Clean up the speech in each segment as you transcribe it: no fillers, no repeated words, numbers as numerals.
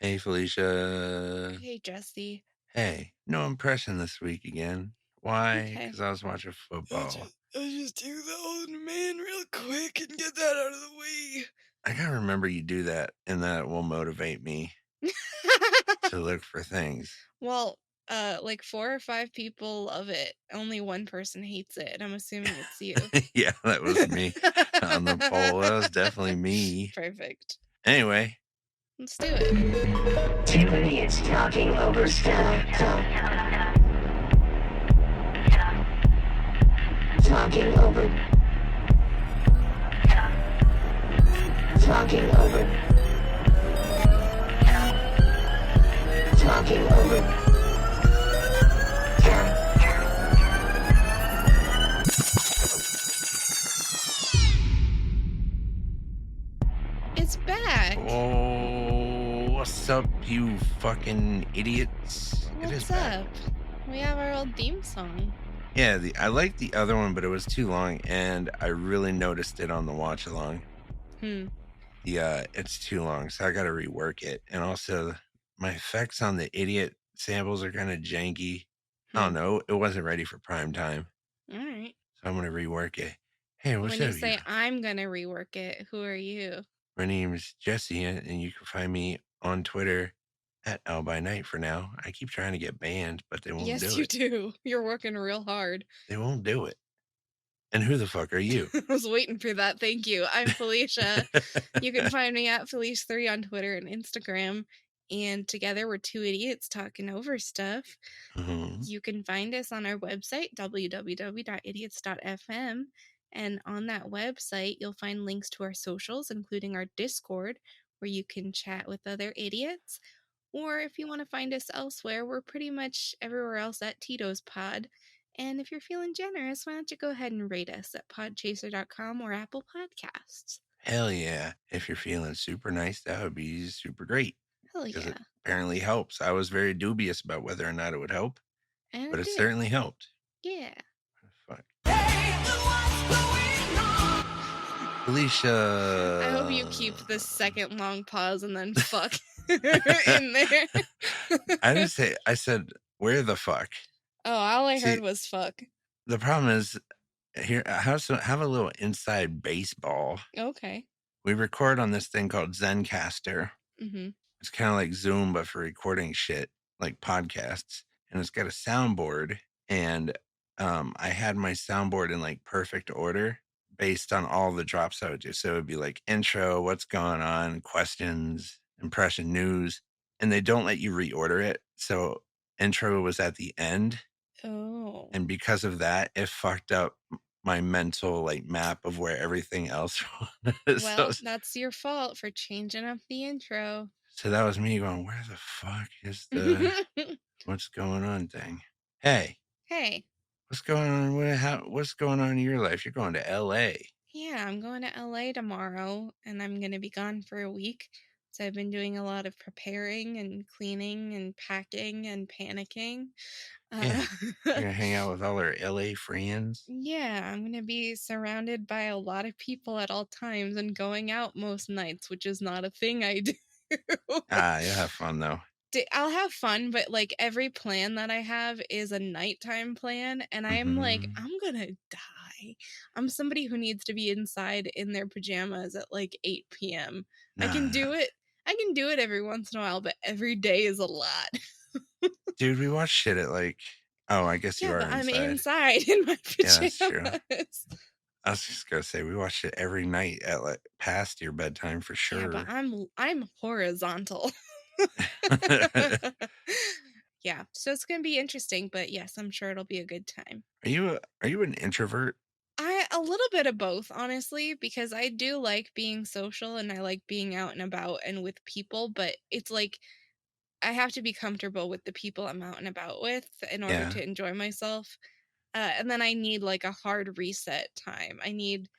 Hey, Felicia. Hey, Jesse. Hey, no impression this week again. Why? Okay. Because I was watching football. I'll just do the old man real quick and get that out of the way. I gotta remember you do that, and that will motivate me to look for things. Well, like 4 or 5 people love it. Only one person hates it, and I'm assuming it's you. Yeah, that was me on the poll. That was definitely me. Perfect. Anyway, Let's do it. 2 idiots talking over stuff. Talking over. Talking over. Talking over. It's back. oh, what's up, you fucking idiots? It is What's back. up? We have our old theme song. Yeah, I liked the other one, but it was too long, and I really noticed it on the watch along. It's too long, so I got to rework it. And also, my effects on the idiot samples are kind of janky. I don't know. It wasn't ready for prime time, All right. so I'm gonna rework it. Hey, what's When you up, say I'm gonna rework it, who are you? My name is Jesse, and you can find me on Twitter at L by Night for now. I keep trying to get banned, but they won't Yes, do you it. do. You're working real hard. They won't do it. And who the fuck are you? I was waiting for that. Thank you. I'm Felicia. You can find me at Felicia3 on Twitter and Instagram. And together we're 2 idiots talking over stuff. Mhm. You can find us on our website, www.idiots.fm. And on that website, you'll find links to our socials, including our Discord, where you can chat with other idiots. Or if you want to find us elsewhere, we're pretty much everywhere else at Tito's Pod. And if you're feeling generous, why don't you go ahead and rate us at podchaser.com or Apple Podcasts? Hell yeah. If you're feeling super nice, that would be super great. Hell Because yeah. it apparently helps. I was very dubious about whether or not it would help, And but it it did. certainly helped. Yeah. Fuck. Felicia. I hope you keep this second long pause and then fuck in there. I didn't say, I said, where the fuck? Oh, all I See, heard was fuck. The problem is, here, I have a little inside baseball. Okay. We record on this thing called Zencaster. Mm-hmm. It's kind of like Zoom, but for recording shit, like podcasts. And it's got a soundboard. And I had my soundboard in like perfect order based on all the drops I would do. So it would be like intro, what's going on, questions, impression, news. And they don't let you reorder it. So intro was at the end. Oh. And because of that, it fucked up my mental like map of where everything else was. Well, that's your fault for changing up the intro. So that was me going, where the fuck is the what's going on thing? Hey. Hey. What's going on? What's going on in your life? You're going to LA. Yeah, I'm going to LA tomorrow and I'm going to be gone for a week. So I've been doing a lot of preparing and cleaning and packing and panicking. Yeah. You're gonna hang out with all our LA friends. Yeah, I'm going to be surrounded by a lot of people at all times and going out most nights, which is not a thing I do. You'll have fun though. I'll have fun, but like every plan that I have is a nighttime plan, and I'm like, I'm gonna die. I'm somebody who needs to be inside in their pajamas at like 8 p.m. I can do it. I can do it every once in a while, but every day is a lot. Dude, we watch shit at like, oh, I guess you are but inside. I'm inside in my pajamas. Yeah, that's true. I was just gonna say we watched it every night at like past your bedtime for sure. Yeah, but I'm horizontal. Yeah, so it's gonna be interesting, but yes, I'm sure it'll be a good time. Are you an introvert? A little bit of both, honestly, because I do like being social and I like being out and about and with people, but it's like I have to be comfortable with the people I'm out and about with in order to enjoy myself. And then I need like a hard reset time. I need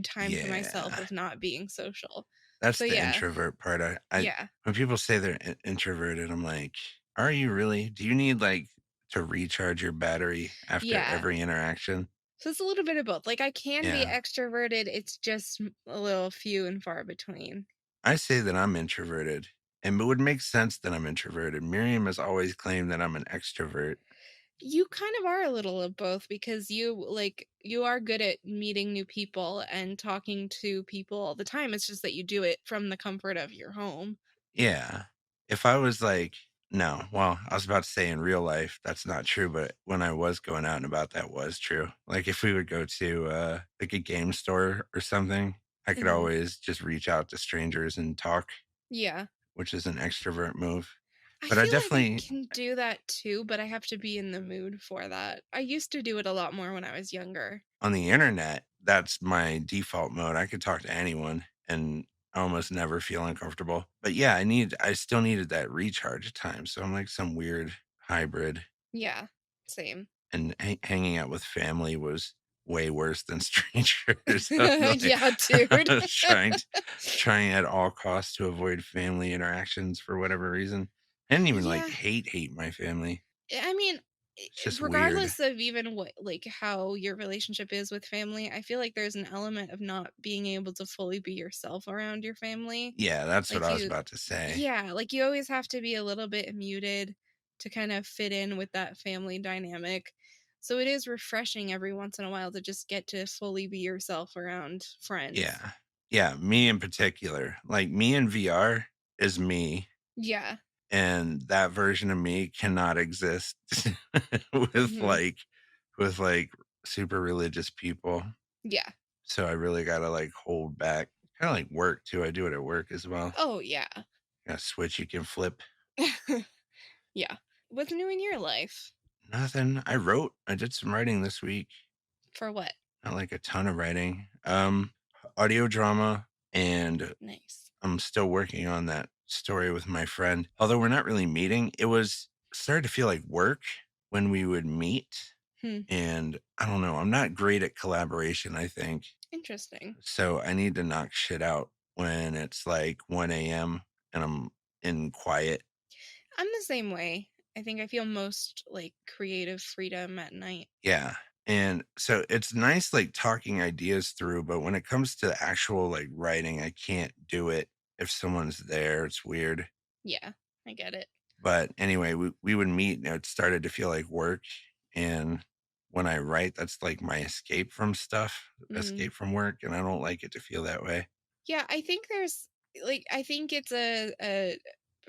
time for myself of not being social. That's So the yeah. introvert part. Yeah. When people say they're introverted, I'm like, are you really? Do you need like to recharge your battery after every interaction? So it's a little bit of both. Like I can be Yeah. extroverted. It's just a little few and far between. I say that I'm introverted And it would make sense that I'm introverted. Miriam has always claimed that I'm an extrovert. You kind of are a little of both because you are good at meeting new people and talking to people all the time. It's just that you do it from the comfort of your home. Yeah. If I was like, no, well, I was about to say in real life, that's not true. But when I was going out and about, that was true. Like if we would go to like a game store or something, I could Mhm. always just reach out to strangers and talk, Yeah. which is an extrovert move. I But I feel like I definitely, can do that too, but I have to be in the mood for that. I used to do it a lot more when I was younger. on the internet, that's my default mode. I could talk to anyone and I almost never feel uncomfortable. But yeah, I still needed that recharge time. So I'm like some weird hybrid. Yeah, same. And hanging out with family was way worse than strangers. I was like, Yeah, I dude. was trying at all costs to avoid family interactions for whatever reason. I didn't even like Yeah. hate my family. I mean, It's just weird. regardless of even what like how your relationship is with family, I feel like there's an element of not being able to fully be yourself around your family. Yeah, that's what Like I was about to say. yeah, like you always have to be a little bit muted to kind of fit in with that family dynamic. So it is refreshing every once in a while to just get to fully be yourself around friends. Yeah. Yeah, me in particular. Like me in VR is me, Yeah. and that version of me cannot exist with Mhm. like with like super religious people. Yeah. So I really gotta like hold back. Kinda like work too. I do it at work as well. Oh, yeah. Got a switch you can flip. Yeah. What's new in your life? Nothing. I did some writing this week. For what? Not like a ton of writing. Audio drama, and Nice. I'm still working on that story with my friend. Although we're not really meeting, it was started to feel like work when we would meet. Hmm. And I don't know, I'm not great at collaboration, I think. Interesting. So I need to knock shit out when it's like 1 a.m. and I'm in quiet. I'm the same way. I think I feel most like creative freedom at night. Yeah. And so it's nice like talking ideas through, but when it comes to actual like writing, I can't do it if someone's there. It's weird. Yeah, I get it. But anyway, we would meet and it started to feel like work. And when I write, that's like my escape from stuff, Mm. escape from work. And I don't like it to feel that way. Yeah, I think there's I think it's a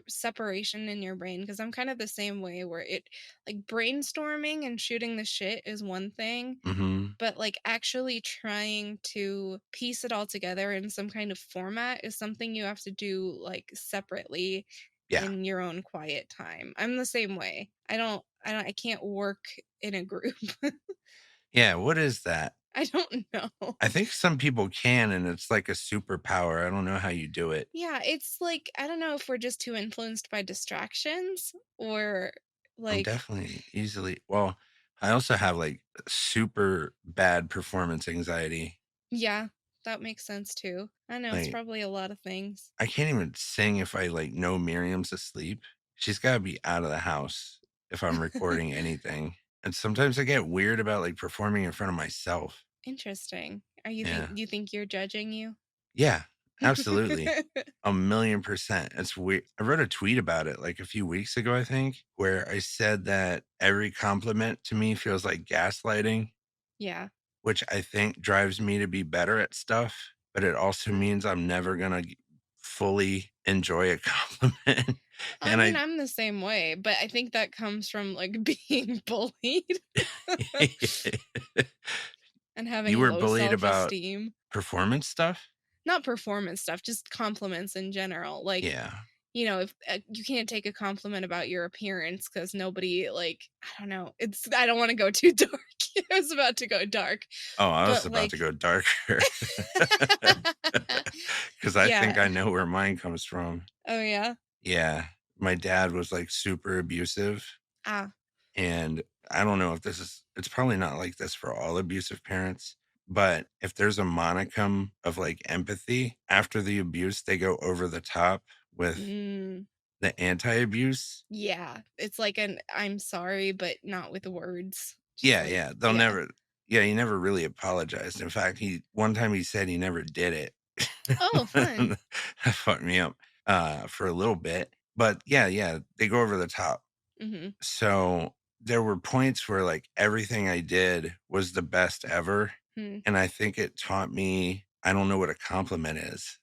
separation in your brain because I'm kind of the same way where it like brainstorming and shooting the shit is one thing, Hmm. but like actually trying to piece it all together in some kind of format is something you have to do like separately Yeah. in your own quiet time. I'm the same way. I can't work in a group. Yeah. What is that? I don't know. I think some people can, and it's like a superpower. I don't know how you do it. Yeah, it's like I don't know if we're just too influenced by distractions or I'm like definitely easily well, I also have, like, super bad performance anxiety. yeah, that makes sense too. I know it's Like, probably a lot of things. I can't even sing if I, like, know Miriam's asleep. She's gotta be out of the house if I'm recording anything, and sometimes I get weird about, like, performing in front of myself. Interesting. Are Yeah. you think you're judging you? Yeah, absolutely. 1,000,000%. It's weird. I wrote a tweet about it, like, a few weeks ago, I think, where I said that every compliment to me feels like gaslighting. Yeah. Which I think drives me to be better at stuff, but it also Uh, means I'm never gonna fully enjoy a compliment. I And mean, I I'm the same way, but I think that comes from like being bullied and You having were low bullied about self-esteem. performance stuff? Not performance stuff, just compliments in general. Like, Yeah. if you can't take a compliment about your appearance because nobody like I don't know. I don't want to go too dark. I was about to go dark, Oh, I was but about to like, go darker because I think yeah. I know where mine comes from. Oh yeah. Yeah. My dad was, like, super abusive, Ah. and I don't know if it's probably not like this for all abusive parents, but if there's a monicum of like empathy after the abuse, they go over the top with Mm, the anti-abuse. yeah. It's like an I'm sorry, but not with words. Just Yeah, like yeah. They'll yeah. never yeah, he never really apologized. In fact, he one time he said he never did it. Oh, fun. That fucked me up. for a little bit. But yeah, they go over the top. Mhm. So there were points where like everything I did was the best ever. Hmm. And I think it taught me I don't know what a compliment is.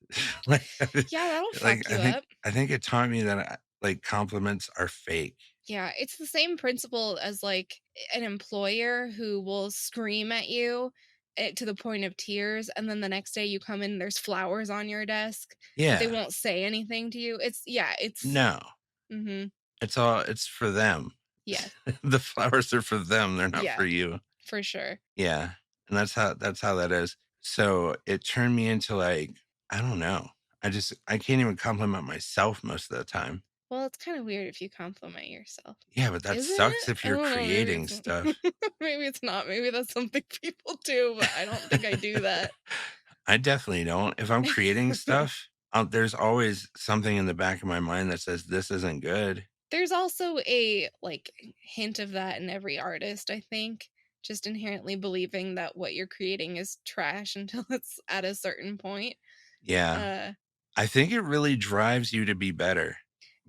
like Yeah, that'll like fuck you up. I think it taught me that like compliments are fake. Yeah, it's the same principle as, like, an employer who will scream at you, to the point of tears, and then the next day you come in, there's flowers on your desk, but they Yeah. won't say anything to you. It's yeah, it's No. mhm. It's for them. Yeah, The flowers are for them, they're not yeah, for you. for sure. Yeah, and that's how that is. So, it turned me into, like, I don't know. I can't even compliment myself most of the time. Well, it's kinda weird if you compliment yourself. Yeah, but that Isn't sucks it? if I you're don't know, maybe creating it's stuff. maybe it's not, maybe that's something people do, but I don't think I do that. I definitely don't. If I'm creating stuff, there's always something in the back of my mind that says, "This isn't good." There's also a, like, hint of that in every artist, I think, just inherently believing that what you're creating is trash until it's at a certain point, Yeah. uh, I think it really drives you to be better,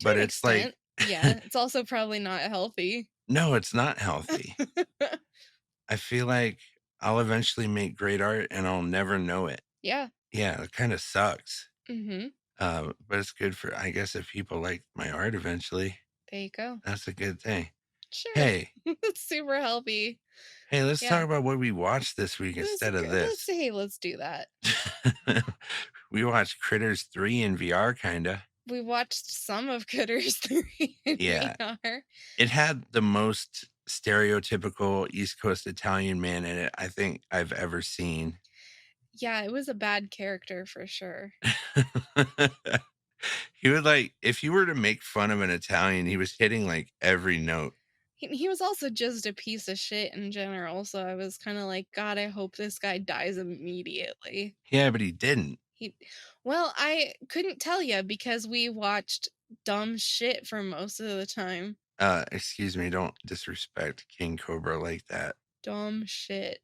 to but an it's like extent, yeah, it's also probably not healthy. no, it's not healthy. I feel like I'll eventually make great art and I'll never know it. Yeah, Yeah, it kinda sucks. mhm, But it's good for I guess if people like my art eventually, there you go. that's a good thing. Sure, Hey, it's super healthy. hey, let's talk Yeah, about what we watched this week this instead of good let's this. say let's do that. We watched Critters 3 in VR kinda. We watched some of Critters 3 in Yeah. VR. It had the most stereotypical East Coast Italian man in it I think I've ever seen. Yeah, it was a bad character for sure. He would like if you were to make fun of an Italian, he was hitting like every note. He was also just a piece of shit in general, so I was kinda like, "God, I hope this guy dies immediately." Yeah, but he didn't. He well, I couldn't tell you because we watched dumb shit for most of the time. Excuse me, don't disrespect King Cobra like that. Dumb shit.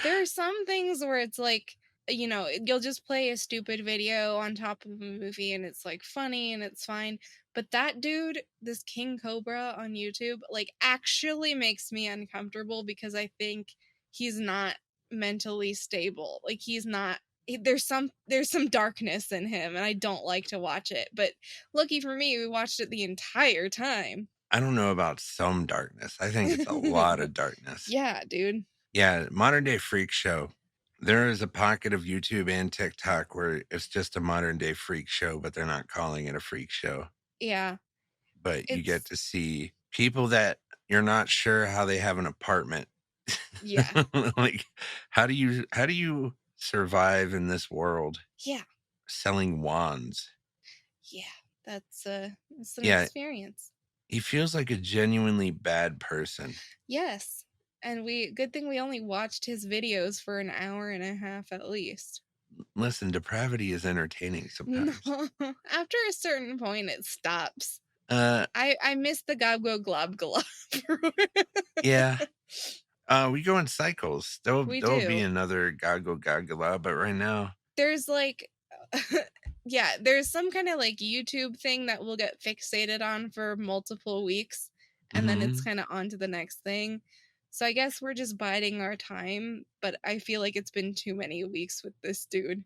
There are some things where it's like, you'll just play a stupid video on top of a movie and it's like funny and it's fine. But that dude, this King Cobra on YouTube, like actually makes me uncomfortable because I think he's not mentally stable. Like he's not there's some darkness in him and I don't like to watch it. But lucky for me, we watched it the entire time. I don't know about some darkness. I think it's a lot of darkness. Yeah, dude. Yeah, modern day freak show. There is a pocket of YouTube and TikTok where it's just a modern day freak show, but they're not calling it a freak show. Yeah. But you get It's to see people that you're not sure how they have an apartment. yeah. Like how do you survive in this world Yeah. selling wands? Yeah, that's an Yeah, experience. he feels like a genuinely bad person. Yes. And we good thing we only watched his videos for an hour and a half at least. Listen, depravity is entertaining No, sometimes. after a certain point it stops. Uh I miss the gobgo glob glob. yeah. We go in cycles. We There'll be do. another Gago Gagala, but right now, There's like yeah, there's some kind of like YouTube thing that we'll get fixated on for multiple weeks and then it's mhm, kind of on to the next thing. So I guess we're just biding our time, but I feel like it's been too many weeks with this dude.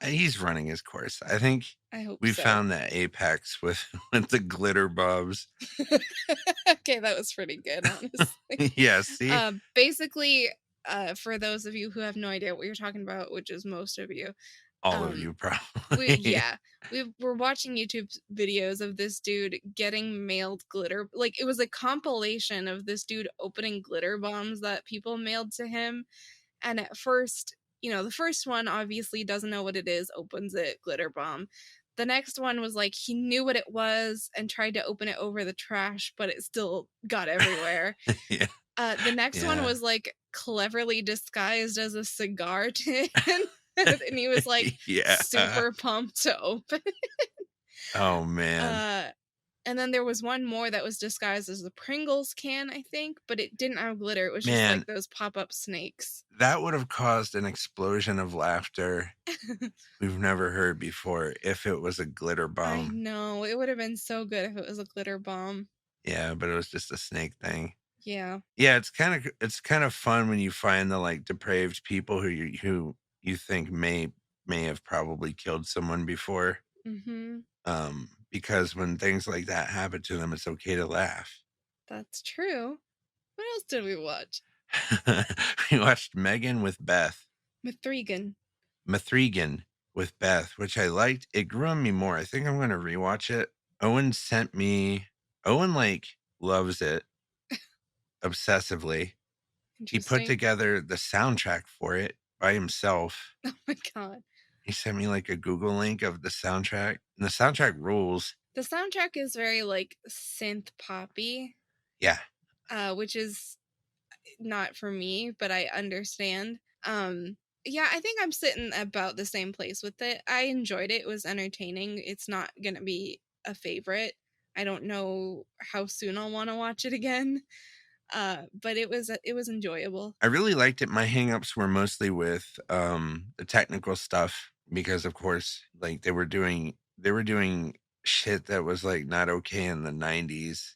he's running his course. I think I hope we so. found the apex with with the glitter bobs. Okay, that was pretty good, honestly. Yeah, see? Basically, for those of you who have no idea what you're talking about, which is most of you, All of um, you we probably. yeah, we're watching YouTube videos of this dude getting mailed glitter. Like it was a compilation of this dude opening glitter bombs that people mailed to him. And at first, the first one obviously doesn't know what it is, opens it, glitter bomb. The next one was like he knew what it was and tried to open it over the trash, but it still got everywhere. Yeah, The next one yeah. was like cleverly disguised as a cigar tin. And he was like Yeah. super pumped to open. Oh, man. Uh, And then there was one more that was disguised as a Pringles can, I think, but it didn't have glitter. It was just Man, like those pop-up snakes. that would have caused an explosion of laughter we've never heard before if it was a glitter I bomb. know. It would have been so good if it was a glitter bomb. Yeah, but it was just a snake thing. Yeah. Yeah, it's kind of fun when you find the like depraved people who you think may have probably killed someone before. Mhm. Because when things like that happen to them, it's okay to laugh. That's true. What else did we watch? We watched Megan with Beth, Mithrigan. Mithrigan with Beth, which I liked. It grew on me more. I think I'm gonna rewatch it. Owen sent me. Owen like loves it obsessively. He put Interesting. together the soundtrack for it by himself. Oh my god. He sent me like a Google link of the soundtrack, and the soundtrack rules. The soundtrack is very like synth poppy, Yeah, which is not for me, but I understand. Yeah, I think I'm sitting about the same place with it. I enjoyed it. It was entertaining. It's not going to be a favorite. I don't know how soon I'll want to watch it again. But it was enjoyable. I really liked it. My hangups were mostly with the technical stuff because of course like they were doing shit that was like not okay in the 90s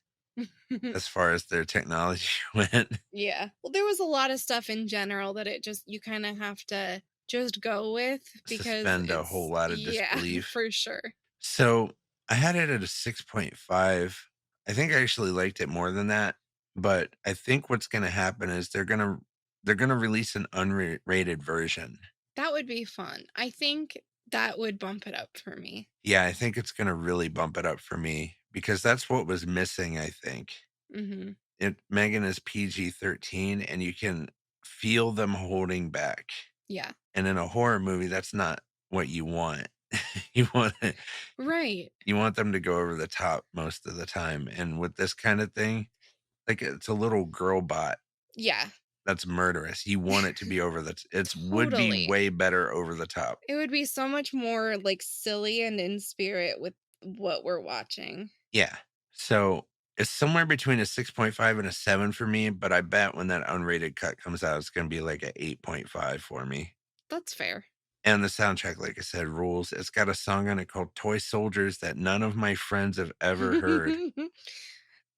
as far as their technology went. Yeah. Well, there was a lot of stuff in general that it just you kind of have to just go with because Suspend a whole it's lot of yeah, disbelief. for sure. So I had it at a 6.5. I think I actually liked it more than that, but I think what's going to happen is they're going to release an unrated version. That would be fun. I think that would bump it up for me. Yeah, I think it's going to really bump it up for me because that's what was missing, I think. Mhm. Megan is PG-13 and you can feel them holding back. Yeah. And in a horror movie, that's not what you want. you want Right. you want them to go over the top most of the time. And with this kind of thing, like it's a little girl bot Yeah. that's murderous. You want it to be over the it would be Totally. way better over the top. It would be so much more like silly and in spirit with what we're watching. Yeah. So it's somewhere between a 6.5 and a 7 for me, but I bet when that unrated cut comes out, it's going to be like a 8.5 for me. That's fair. And the soundtrack, like I said, rules. It's got a song on it called Toy Soldiers that none of my friends have ever heard.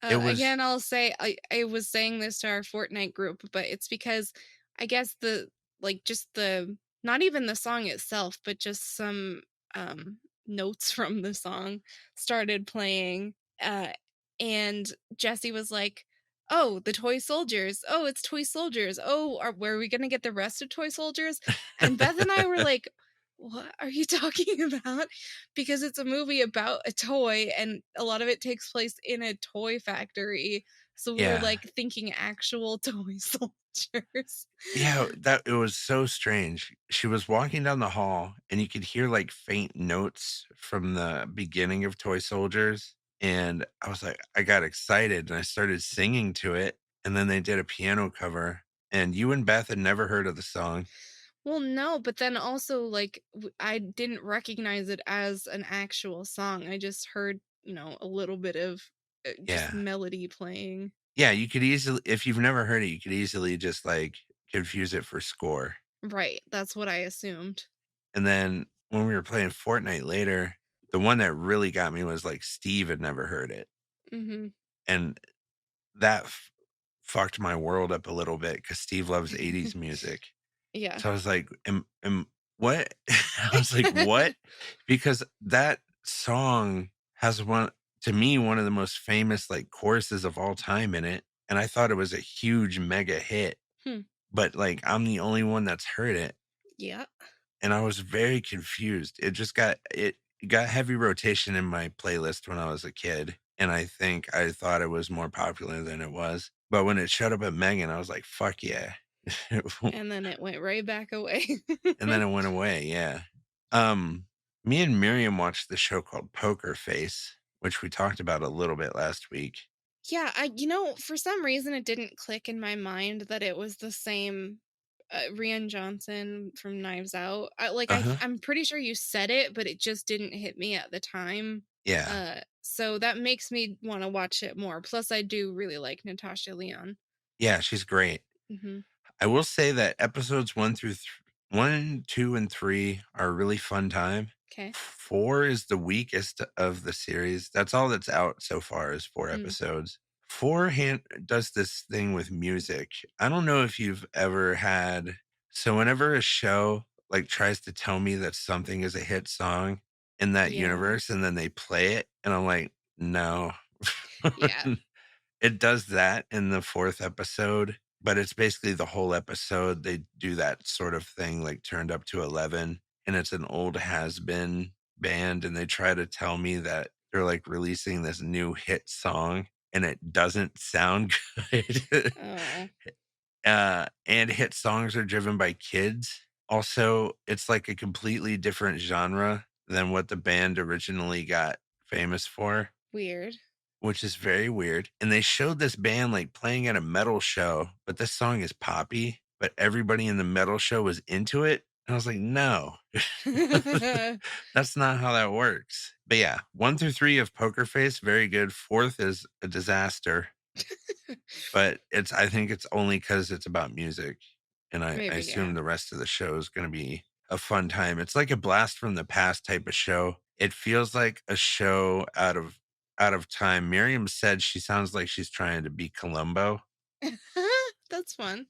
It was, Again, I'll say I was saying this to our Fortnite group, but it's because I guess the like just the not even the song itself, but just some notes from the song started playing. And Jesse was like, "Oh, the toy soldiers! Oh, it's toy soldiers! Oh, where are we gonna get the rest of toy soldiers?" And Beth and I were like, "What are you talking about?" Because it's a movie about a toy and a lot of it takes place in a toy factory. So we were yeah. like thinking actual toy soldiers. Yeah, that it was so strange. She was walking down the hall and you could hear like faint notes from the beginning of Toy Soldiers. And I was like, I got excited and I started singing to it. And then they did a piano cover. And you and Beth had never heard of the song. Well, no, but then also like I didn't recognize it as an actual song. I just heard, a little bit of just Yeah. melody playing. Yeah, you could easily, if you've never heard it, you could easily just like confuse it for score. Right, that's what I assumed. And then when we were playing Fortnite later, the one that really got me was like Steve had never heard it. Mhm. And that fucked my world up a little bit because Steve loves 80s music. Yeah. So I was like, what? I was like, what? Because that song has to me, one of the most famous like choruses of all time in it. And I thought it was a huge mega hit, Hmm. but like I'm the only one that's heard it. Yeah. And I was very confused. It got heavy rotation in my playlist when I was a kid. And I think I thought it was more popular than it was. But when it showed up at Megan, I was like, fuck yeah. And then it went right back away. And then it went away, yeah. Me and Miriam watched the show called Poker Face, which we talked about a little bit last week. Yeah, for some reason it didn't click in my mind that it was the same Rian Johnson from Knives Out. Uh-huh. I'm pretty sure you said it, but it just didn't hit me at the time. Yeah. So that makes me wanna watch it more. Plus, I do really like Natasha Lyonne. Yeah, she's great. Mhm. I will say that episodes 1, 2, and 3 are a really fun time. 'Kay. 4 is the weakest of the series. That's all that's out so far is 4 Hmm. episodes. 4 does this thing with music. I don't know if you've ever had so whenever a show, like, tries to tell me that something is a hit song in that Yeah. universe, and then they play it, and I'm like, "No." Yeah. It does that in the 4th episode, but it's basically the whole episode. They do that sort of thing, like, turned up to 11, and it's an old has-been band, and they try to tell me that they're, like, releasing this new hit song, and it doesn't sound good. Oh, And hit songs are driven by kids. Also, it's, like, a completely different genre than what the band originally got famous for, weird. which is very weird, and they showed this band, like, playing at a metal show, but this song is poppy, but everybody in the metal show was into it, and I was like, "No. That's not how that works." But, yeah, 1 through 3 of Poker Face, very good. 4th is a disaster, but I think it's only because it's about music, and I Maybe, assume yeah. the rest of the show is gonna be a fun time. It's like a blast from the past type of show. It feels like a show out of time. Miriam said she sounds like she's trying to be Columbo, That's fun.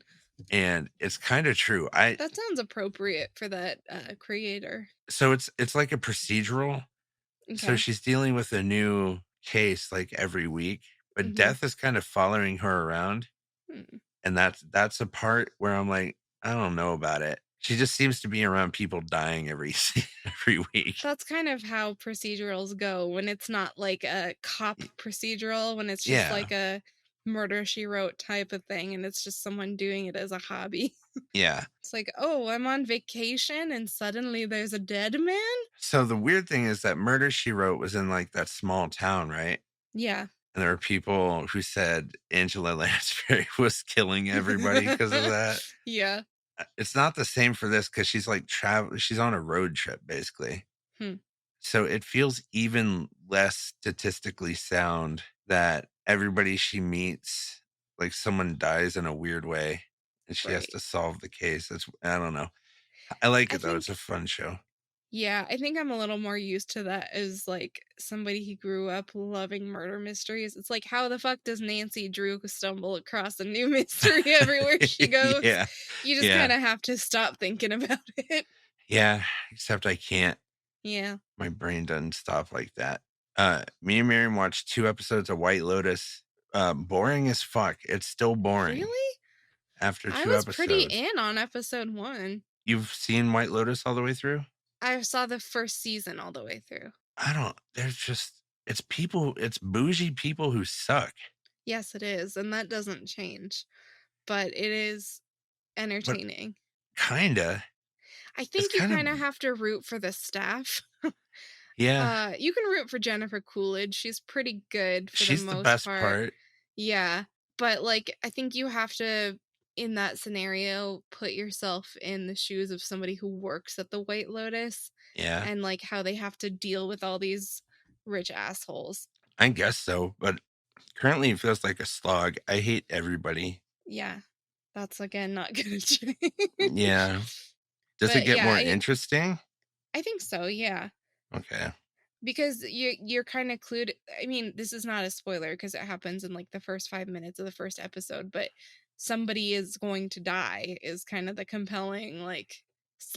and it's kinda true. I That sounds appropriate for that, creator. So it's like a procedural. So Okay. she's dealing with a new case, like, every week, but Mhm. death is kind of following her around. Hmm. And that's a part where I'm like, "I don't know about it." She just seems to be around people dying every every week. That's kind of how procedurals go when it's not like a cop Y procedural, when it's just Yeah, like a murder she wrote type of thing, and it's just someone doing it as a hobby. yeah. It's like, "Oh, I'm on vacation and suddenly there's a dead man?" So the weird thing is that Murder, She Wrote was in, like, that small town, right? Yeah. And there were people who said Angela Lansbury was killing everybody because of that. Yeah. It's not the same for this because she's, like, she's on a road trip, basically. Hmm. So it feels even less statistically sound that everybody she meets, like, someone dies in a weird way, and she has Right. to solve the case. I don't know. I like I it though. It's a think fun show. Yeah, I think I'm a little more used to that as, like, somebody who grew up loving murder mysteries. It's like, how the fuck does Nancy Drew stumble across a new mystery everywhere she goes? Yeah. You just Yeah. kinda have to stop thinking about it. Yeah. Except I can't. Yeah. My brain doesn't stop like that. Me and Miriam watched 2 episodes of White Lotus. Boring as fuck. It's still boring Really? after I 2 was pretty episodes. in on episode 1. You've seen White Lotus all the way through? I saw the first season all the way through. I don't there's just it's bougie people who suck, Yes, it is, and that doesn't change, but it is but entertaining. kinda. I It's think you kind of kinda have to root for the staff. yeah, You can root for Jennifer Coolidge, she's pretty good for the she's the most best part. part. Yeah, but, like, I think you have to, in that scenario, put yourself in the shoes of somebody who works at the White Lotus Yeah, and, like, how they have to deal with all these rich assholes. I guess so, but currently it feels like a slog. I hate everybody. Yeah, that's, again, not gonna change. Yeah. Does it But, get yeah, more I interesting? I think so, yeah. Okay. Because you're kinda clued. I mean, this is not a spoiler because it happens in, like, the first 5 minutes of the first episode, but somebody is going to die is kind of the compelling, like,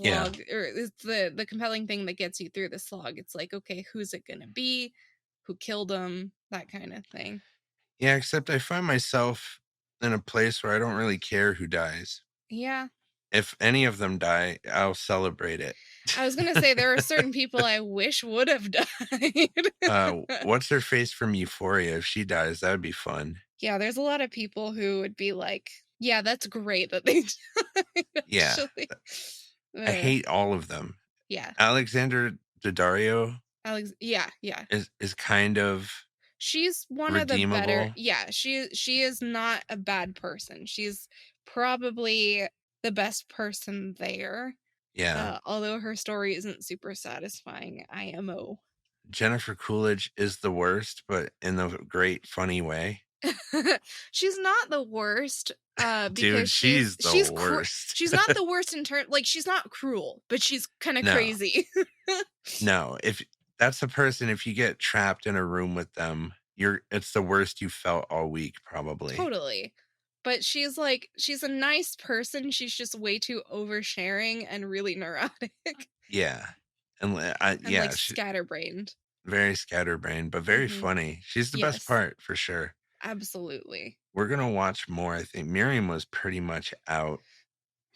Yeah. slog, or it's the compelling thing that gets you through the slog. It's like, "Okay, who's it gonna be? Who killed him?" That kinda thing. Yeah, except I find myself in a place where I don't really care who dies. Yeah. If any of them die, I'll celebrate it. I was gonna say there are certain people I wish would have died. What's her face from Euphoria? If she dies, that would be fun. Yeah, there's a lot of people who would be like, "Yeah, that's great that they died," Yeah. actually. I Ugh, hate all of them. yeah. Alexander Daddario Yeah, yeah. is kind of She's one of the better. redeemable. Yeah, she is not a bad person. She's probably the best person there, Yeah. although her story isn't super satisfying, IMO. Jennifer Coolidge is the worst, but in a great funny way. She's not the worst, because Dude, she's the worst. she's not the worst in turn like, she's not cruel, but she's kinda No, crazy. no. If that's a person, if you get trapped in a room with them, it's the worst you felt all week, probably. Totally. But she's a nice person, she's just way too oversharing and really neurotic Yeah. and, like, Yeah, scatterbrained. very scatterbrained, but very Mhm. funny. She's the best Yes, part for sure. absolutely. We're gonna watch more. I think Miriam was pretty much out,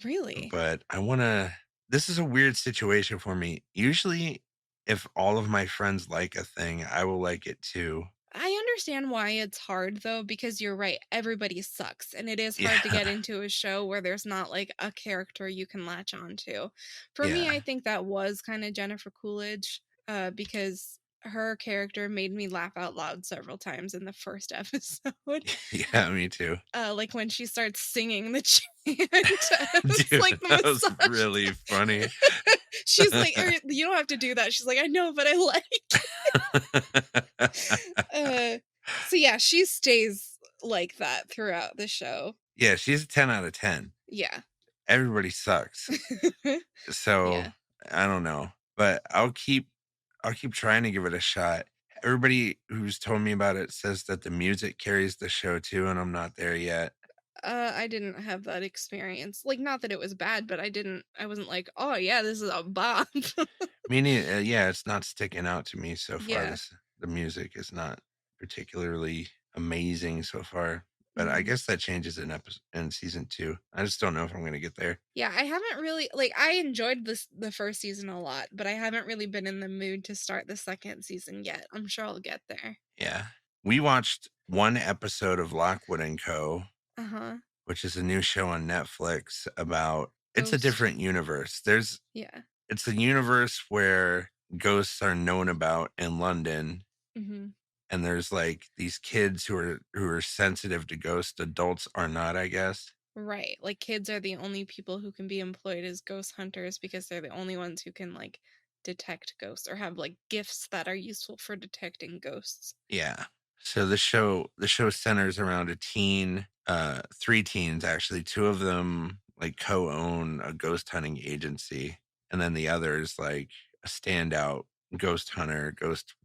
Really? but I wanna. This is a weird situation for me. Usually, if all of my friends like a thing, I will like it too. I understand why it's hard though, because you're right, everybody sucks, and it is hard to Yeah, get into a show where there's not like a character you can latch on to. For me, yeah, I think that was kind of Jennifer Coolidge, because her character made me laugh out loud several times in the first episode. yeah. Me too, Like when she starts singing the chant, it's dude. like the That was massage. really funny. She's like, you don't have to do that. She's like, I know, but I like. Uh, so yeah, she stays like that throughout the show. Yeah, she's a 10 out of 10. Yeah. Everybody sucks. So Yeah. I don't know, but I'll keep trying to give it a shot. Everybody who's told me about it says that the music carries the show too, and I'm not there yet. I didn't have that experience. Like, not that it was bad, but I wasn't like, oh yeah, this is a bop. Meaning, yeah, it's not sticking out to me so far. Yeah. The music is not particularly amazing so far, but I Mhm. guess that changes in season two. I just don't know if I'm gonna get there. Yeah, I haven't really like I enjoyed the first season a lot, but I haven't really been in the mood to start the second season yet. I'm sure I'll get there. Yeah, we watched one episode of Lockwood and Co, Uh-huh. which is a new show on Netflix about. It's a Ghost. different universe. Yeah. It's a universe where ghosts are known about in London, Mhm. and there's like these kids who are sensitive to ghosts. Adults are not, I guess. Right. Like kids are the only people who can be employed as ghost hunters because they're the only ones who can like detect ghosts or have like gifts that are useful for detecting ghosts. Yeah. So the show centers around a teen, three teens actually. Two of them like co-own a ghost hunting agency, and then the other is like a standout ghost hunter, ghost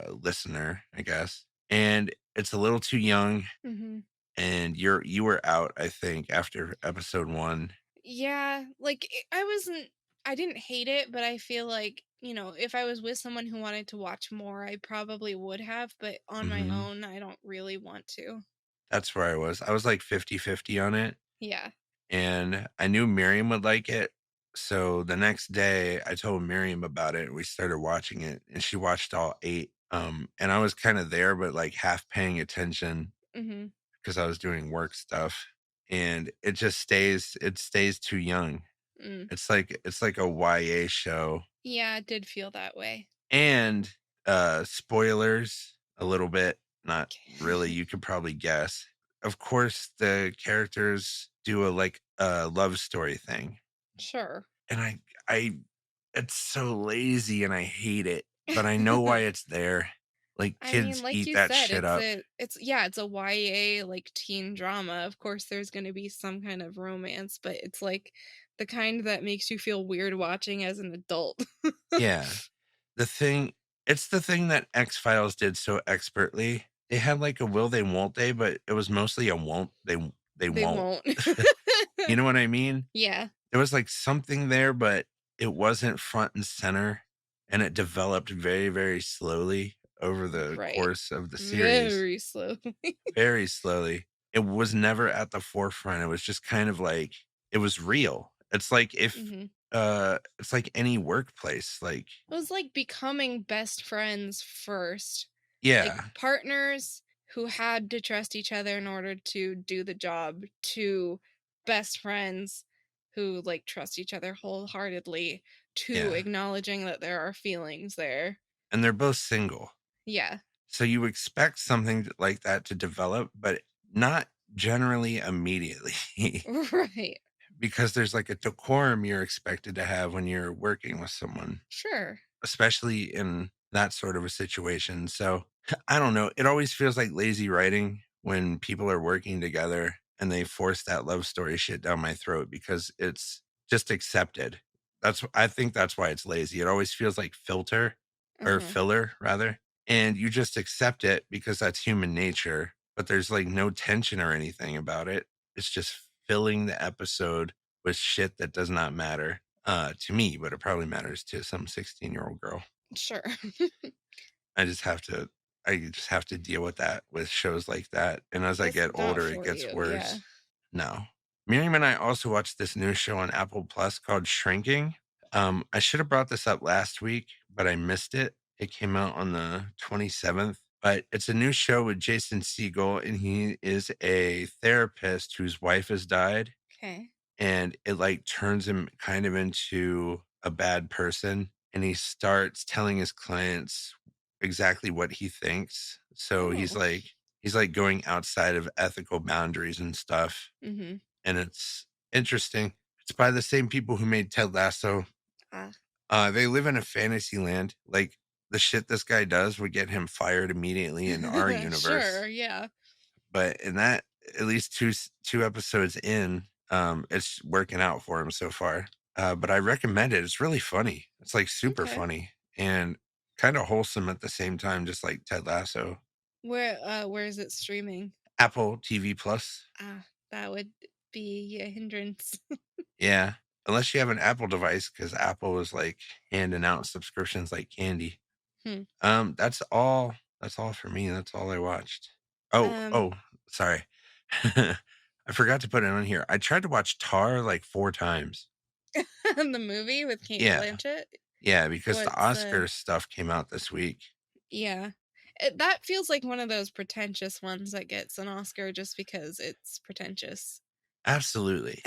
listener, I guess. And it's a little too young, Mhm. and you were out, I think, after episode one. Yeah, like I didn't hate it, but I feel like, if I was with someone who wanted to watch more, I probably would have, but on my Hmm. own, I don't really want to. That's where I was. I was like 50-50 on it, Yeah. and I knew Miriam would like it. So the next day, I told Miriam about it. We started watching it, and she watched all eight. And I was kind of there, but like half paying attention Mhm. because I was doing work stuff, and it stays too young. Mm. It's like a YA show, Yeah, it did feel that way. and spoilers a little bit, not really. You could probably guess. Of course, the characters do a love story thing, Sure. and I it's so lazy and I hate it, but I know why it's there. Like, I mean, kids like eat you that said, shit up. it's a YA like teen drama. Of course there's going to be some kind of romance, but it's like the kind that makes you feel weird watching as an adult. Yeah. The thing it's the thing that X-Files did so expertly. They had like a will they, won't they, but it was mostly a won't they They won't. won't. You know what I mean? Yeah. There was like something there, but it wasn't front and center, and it developed very, very slowly over the Right. course of the series. Very slow. Very slowly. It was never at the forefront. It was just kind of like it was real. Mhm. It's like any workplace. Like, It was like becoming best friends first, like yeah, partners who had to trust each other in order to do the job, to best friends who like trust each other wholeheartedly, to yeah. acknowledging that there are feelings there. And they're both single. Yeah. So you expect something like that to develop, but not generally immediately Right. because there's like a decorum you're expected to have when you're working with someone, Sure. especially in that sort of a situation. So I don't know. It always feels like lazy writing when people are working together and they force that love story shit down my throat because it's just accepted. I think that's why it's lazy. It always feels like filter or Uh-huh. filler rather. And you just accept it because that's human nature, but there's like no tension or anything about it. It's just filling the episode with shit that does not matter to me, but it probably matters to some 16-year-old girl. Sure. I just have to I just have to deal with that with shows like that, and as I It's get not older, it for gets you, yeah. worse. No. Miriam and I also watched this new show on Apple Plus called Shrinking. I should have brought this up last week, but I missed it. It came out on the 27th, but it's a new show with Jason Segel, and he is a therapist whose wife has died, Okay. and it like turns him kind of into a bad person, and he starts telling his clients exactly what he thinks. So Oh. he's like going outside of ethical boundaries and stuff, Mhm. and it's interesting. It's by the same people who made Ted Lasso. Ah. They live in a fantasy land. Like the shit this guy does would get him fired immediately in our Sure, universe. yeah. But in that, at least two episodes in, it's working out for him so far. But I recommend it. It's really funny. It's like super Okay. funny and kind of wholesome at the same time, just like Ted Lasso. Where is it streaming? Apple TV Plus. Ah, that would be a hindrance. Yeah. Unless you have an Apple device, because Apple is like handing out subscriptions like candy. Hmm. That's all for me. That's all I watched. Um, Sorry. I forgot to put it on here. I tried to watch Tar like 4 times. the movie with Kate Yeah. Blanchett? Yeah, because the What's, Oscar stuff came out this week. yeah. That feels like one of those pretentious ones that gets an Oscar just because it's pretentious. Absolutely.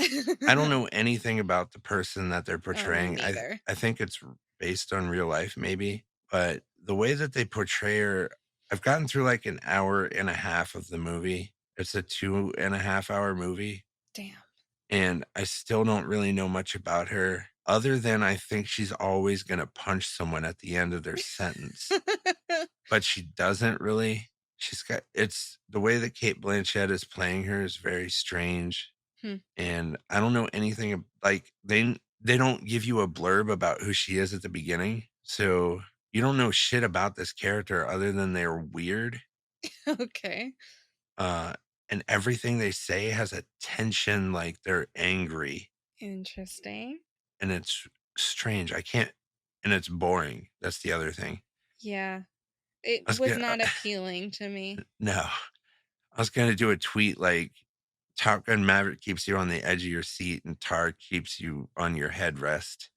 I don't know anything about the person that they're Oh, me portraying. neither. I think it's based on real life maybe, but the way that they portray her, I've gotten through like an hour and a half of the movie. It's a 2.5 hour movie, Damn. and I still don't really know much about her other than I think she's always gonna punch someone at the end of their sentence, but she doesn't really. It's the way that Kate Blanchett is playing her is very strange, Hmm. and I don't know anything like they don't give you a blurb about who she is at the beginning. So you don't know shit about this character other than they're weird. Okay. Uh and everything they say has a tension like they're angry, Interesting. and it's strange. I can't and it's boring. That's the other thing. Yeah. It I was was gonna not appealing to me. no. I was gonna do a tweet like Top Gun Maverick keeps you on the edge of your seat and Tar keeps you on your headrest.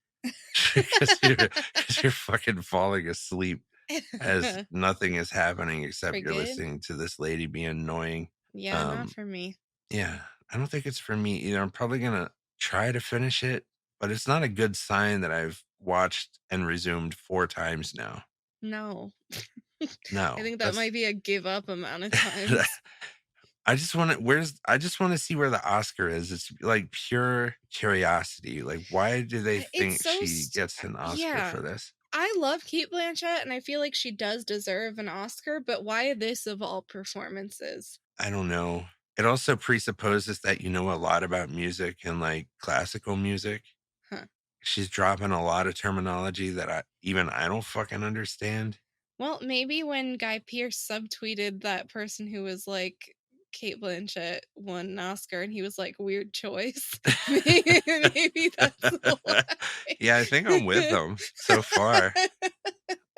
Because you're fucking falling asleep as nothing is happening except you're Frigid? listening to this lady be annoying. Yeah, not Um, for me. yeah, I don't think it's for me either. I'm probably gonna try to finish it, but it's not a good sign that I've watched and resumed 4 times now. No. I No, think that that's might be a give up amount of times. I just want to see where the Oscar is. It's like pure curiosity. Like, why do they It's think so she gets an Oscar yeah. for this? I love Kate Blanchett and I feel like she does deserve an Oscar, but why this of all performances? I don't know. It also presupposes that you know a lot about music and like classical music. Huh. She's dropping a lot of terminology that I don't fucking understand. Well, maybe when Guy Pearce subtweeted that person who was like Kate Blanchett won an Oscar and he was like weird choice. Maybe that's why. Yeah, I think I'm with them so far.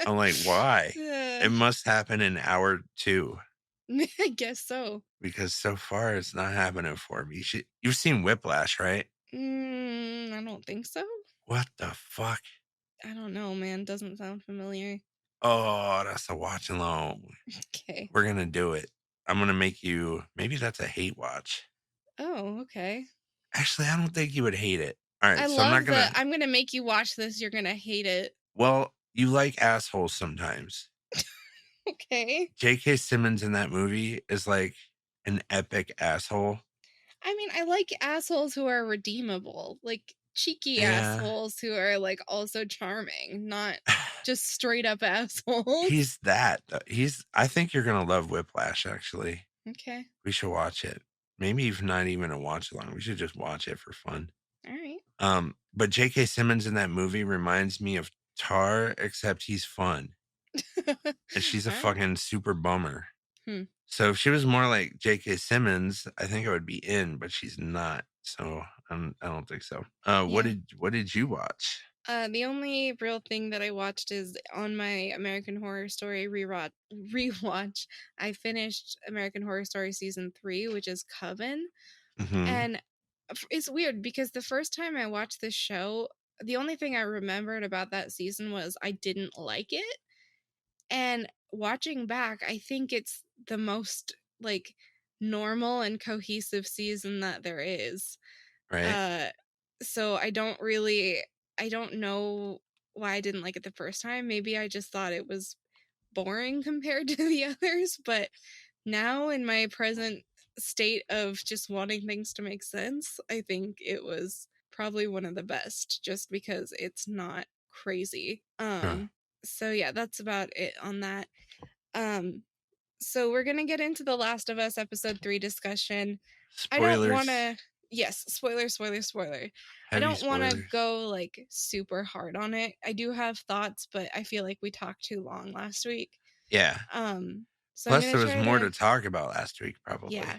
I'm like, why? Uh, It must happen in hour 2 I guess so. because so far it's not happening for me. You've seen Whiplash, right? I don't think so. What the fuck? I don't know, man. Doesn't sound familiar. Oh, that's a watch along. Okay. We're gonna do it. I'm gonna make you. Maybe that's a hate watch. Oh, okay. Actually, I don't think you would hate it. All I right, so I'm not love gonna. that I'm gonna make you watch this. You're gonna hate it. Well, you like assholes sometimes. Okay. J.K. Simmons in that movie is like an epic asshole. I mean, I like assholes who are redeemable. Like cheeky Yeah. assholes who are, like, also charming, not just straight up assholes. He's that. I think you're gonna love Whiplash, actually. Okay. We should watch it. Maybe if not even a watch along. We should just watch it for fun. Alright. But J.K. Simmons in that movie reminds me of Tar, except he's fun. And she's a Alright. fucking super bummer. Hmm. So if she was more like J.K. Simmons, I think I would be in, but she's not. So I don't think so. Yeah. What did you watch? The only real thing that I watched is on my American Horror Story rewatch. I finished American Horror Story season 3, which is Coven, Hmm. and it's weird because the first time I watched this show, the only thing I remembered about that season was I didn't like it. And watching back, I think it's the most like normal and cohesive season that there is. Right. Uh so I don't know why I didn't like it the first time. Maybe I just thought it was boring compared to the others, but now in my present state of just wanting things to make sense, I think it was probably one of the best just because it's not crazy. Huh. So yeah, that's about it on that. Um so we're going to get into the Last of Us episode 3 discussion. I don't want Spoilers. to yes, spoiler, spoiler, spoiler. I Heavy don't want to spoilers. go like super hard on it. I do have thoughts, but I feel like we talked too long last week. Yeah. So I'm Plus, going there to was try more to to talk about last week, probably. yeah.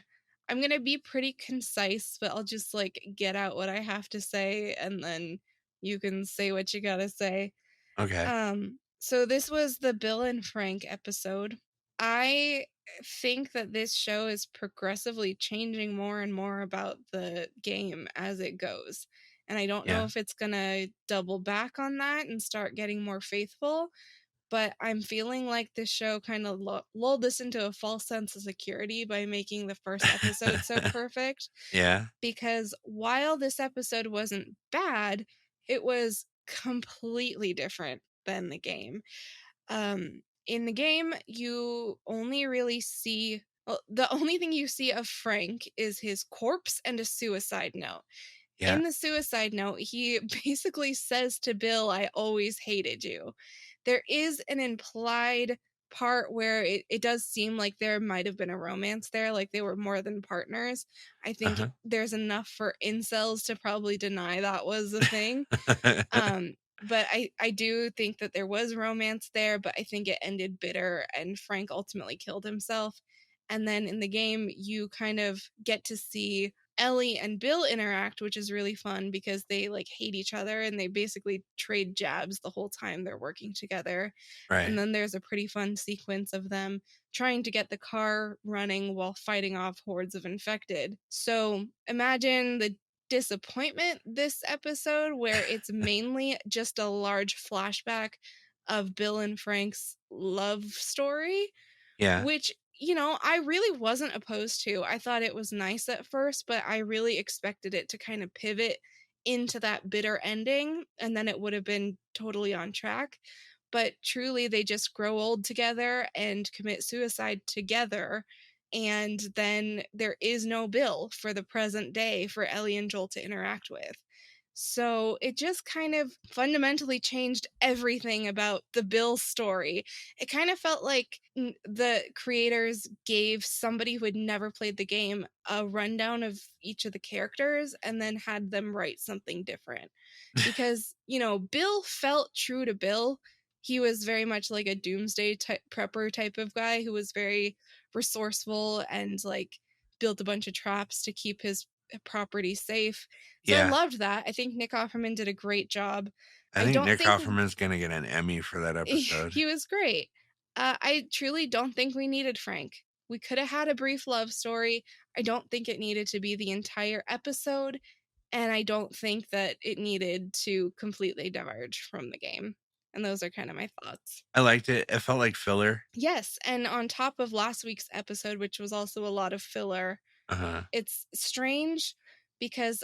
I'm going to be pretty concise, but I'll just like get out what I have to say and then you can say what you got to say. Okay. So this was the Bill and Frank episode. I think that this show is progressively changing more and more about the game as it goes. And I don't know Yeah. if it's going to double back on that and start getting more faithful, but I'm feeling like this show kind of lulled us into a false sense of security by making the first episode so perfect. Yeah. Because while this episode wasn't bad, it was completely different than the game. In the game, you only really see the only thing you see of Frank is his corpse and a suicide note. Yeah. In the suicide note, he basically says to Bill, I always hated you. There is an implied part where it does seem like there might have been a romance there, like they were more than partners. I think Uh there's enough for incels to probably deny that was a thing. huh. But I do think that there was romance there, but I think it ended bitter and Frank ultimately killed himself. And then in the game, you kind of get to see Ellie and Bill interact, which is really fun because they like hate each other and they basically trade jabs the whole time they're working together. And Right. then there's a pretty fun sequence of them trying to get the car running while fighting off hordes of infected. So imagine the disappointment this episode where it's mainly just a large flashback of Bill and Frank's love story, Yeah. which, you know, I really wasn't opposed to. I thought it was nice at first, but I really expected it to kind of pivot into that bitter ending and then it would have been totally on track. But truly, they just grow old together and commit suicide together. And then there is no Bill for the present day for Ellie and Joel to interact with. So it just kind of fundamentally changed everything about the Bill story. It kind of felt like the creators gave somebody who had never played the game a rundown of each of the characters and then had them write something different. Because, you know, Bill felt true to Bill. He was very much like a doomsday prepper type of guy who was very resourceful and like built a bunch of traps to keep his property safe. So I Yeah. loved that. I think Nick Offerman did a great job. I I think don't Nick think Offerman's gonna get an Emmy for that episode. he was great. I truly don't think we needed Frank. We could have had a brief love story. I don't think it needed to be the entire episode. And I don't think that it needed to completely diverge from the game. And those are kind of my thoughts. I liked it. It felt like filler. Yes. And on top of last week's episode, which was also a lot of filler, Uh-huh. it's strange because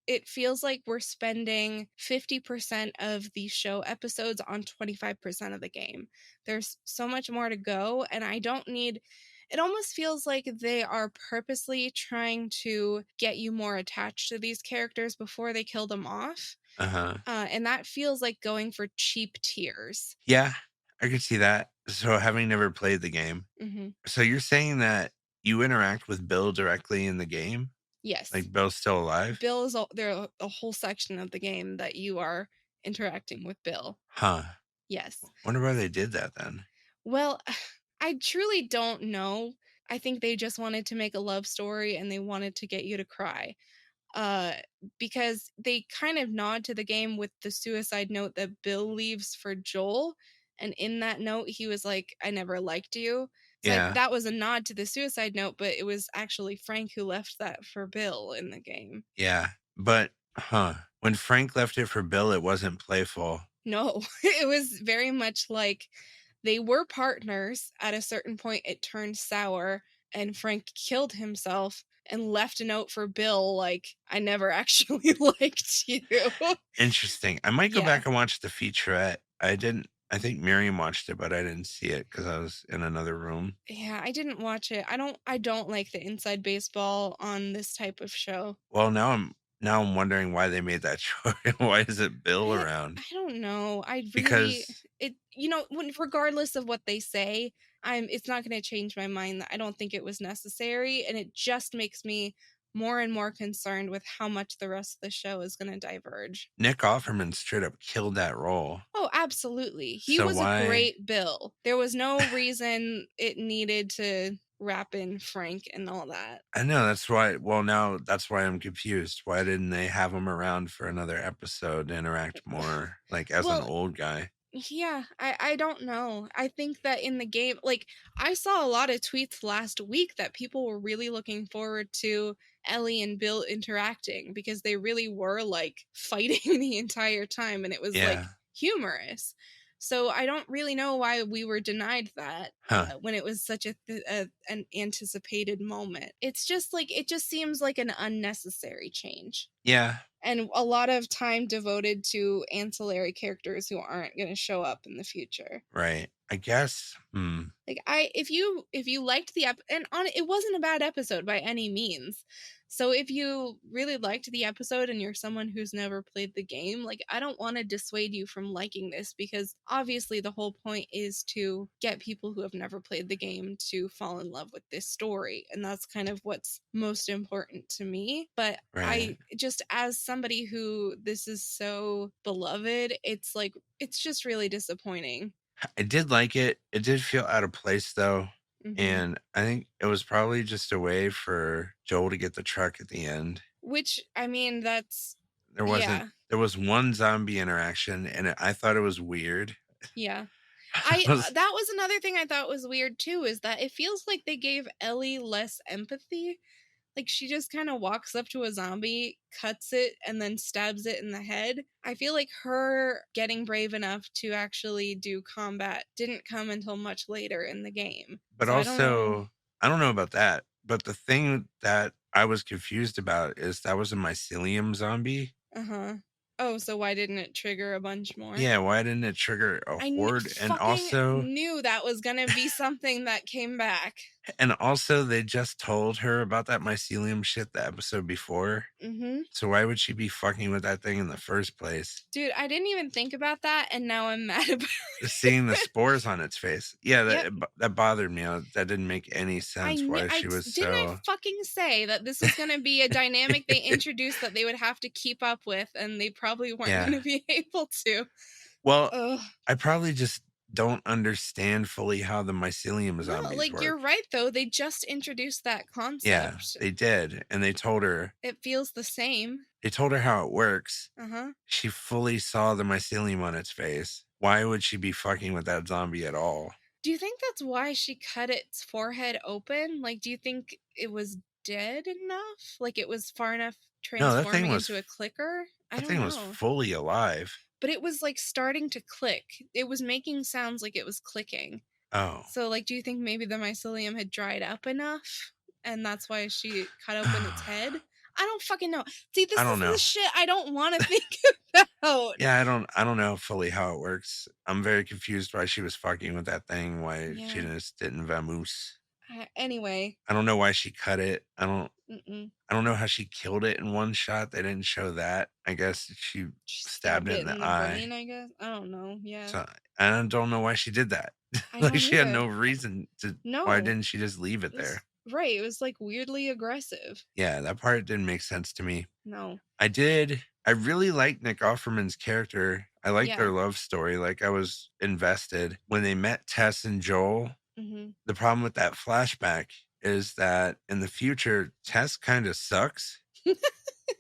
it feels like we're spending 50% of the show episodes on 25% of the game. There's so much more to go and I don't need It almost feels like they are purposely trying to get you more attached to these characters before they kill them off. Uh-huh. And that feels like going for cheap tears. Yeah, I could see that. So having never played the game, Hmm. so you're saying that you interact with Bill directly in the game? Yes. Like Bill's still alive? Bill is there a whole section of the game that you are interacting with Bill. Huh. Yes. Wonder why they did that then. Well, I truly don't know. I think they just wanted to make a love story and they wanted to get you to cry. Uh because they kind of nod to the game with the suicide note that Bill leaves for Joel, and in that note he was like, I never liked you. So Yeah, that was a nod to the suicide note, but it was actually Frank who left that for Bill in the game. yeah. But, when Frank left it for Bill, it wasn't playful. No, it was very much like they were partners. At a certain point, it turned sour, and Frank killed himself and left a note for Bill, like, I never actually liked you. Interesting. I might go Yeah. back and watch the featurette. I think Miriam watched it, but I didn't see it because I was in another room. Yeah, I didn't watch it. I don't like the inside baseball on this type of show. Well, now I'm wondering why they made that choice. Why is it Bill I around? I don't know. I really Because it when regardless of what they say, it's not going to change my mind that I don't think it was necessary, and it just makes me more and more concerned with how much the rest of the show is going to diverge. Nick Offerman straight up killed that role. Oh, absolutely. He So was a why great Bill. There was no reason it needed to wrap in Frank and all that. I know that's why well, now that's why I'm confused. Why didn't they have him around for another episode to interact more, like, as an Well, old guy? yeah, I don't know. I think that in the game, like, I saw a lot of tweets last week that people were really looking forward to Ellie and Bill interacting because they really were like fighting the entire time and it was like Yeah. humorous. So I don't really know why we were denied that Huh. when it was such an anticipated moment. It's just like it just seems like an unnecessary change Yeah, and a lot of time devoted to ancillary characters who aren't going to show up in the future. right. I guess, Like if you liked the and on it wasn't a bad episode by any means. So if you really liked the episode and you're someone who's never played the game, like I don't want to dissuade you from liking this because obviously the whole point is to get people who have never played the game to fall in love with this story, and that's kind of what's most important to me. But right. I just as somebody who this is so beloved, it's like it's just really disappointing. I did like it. It did feel out of place though, Mhm. and I think it was probably just a way for Joel to get the truck at the end. Which, I mean, that's There yeah, there was one zombie interaction, and I thought it was weird. yeah. I I was that was another thing I thought was weird too, is that it feels like they gave Ellie less empathy. Like she just kind of walks up to a zombie, cuts it, and then stabs it in the head. I feel like her getting brave enough to actually do combat didn't come until much later in the game. but So I don't know. also, I don't know about that, but the thing that I was confused about is that was a mycelium zombie. Uh-huh. Oh, so why didn't it trigger a bunch more? Yeah, why didn't it trigger a horde? Fucking knew that was gonna be something that came back. And also they just told her about that mycelium shit the episode before. Mm-hmm. So why would she be fucking with that thing in the first place? Dude, I didn't even think about that, and now I'm mad about Seeing the it. spores on its face. Yeah, Yep. that bothered me. That didn't make any sense why she was Didn't I so fucking say that this was gonna be a dynamic they introduced that they would have to keep up with, and they probably weren't yeah. gonna be able to. Well, Ugh. I probably just don't understand fully how the mycelium No, zombies like you're work. right though. They just introduced that Yeah, concept. they did. And It feels the same. they told her how it works. Uh-huh. She fully saw the mycelium on its face. Why would she be fucking with that zombie at all? Do you think that's why she cut its forehead open? Like, do you think it was dead enough? Like it was far enough No, transforming into a clicker? I that don't thing was know. fully alive. But it was like starting to click. It was making sounds like it was clicking. Oh. So, like, do you think maybe the mycelium had dried up enough? And that's why she cut open its head? I don't fucking know. See, this I don't is the know. shit I don't want to think about. Yeah, I don't know fully how it works. I'm very confused why she was fucking with that thing, why she Yeah. just didn't vamoose. Anyway, I don't know why she cut it. mm-mm. I don't know how she killed it in one shot. They didn't show that. I guess she She stabbed stabbed it it in the in the eye. brain, I guess. I don't know. Yeah, So I don't know why she did that. I Like don't she had either. no reason to. Why No, didn't she just leave it it was there? right. It was like weirdly aggressive. Yeah, that part didn't make sense to me. No. I did. I really liked Nick Offerman's character. I liked Yeah. their love story. Like I was invested when they met Tess and Joel. Hmm. The problem with that flashback is that in the future, Tess kind of sucks.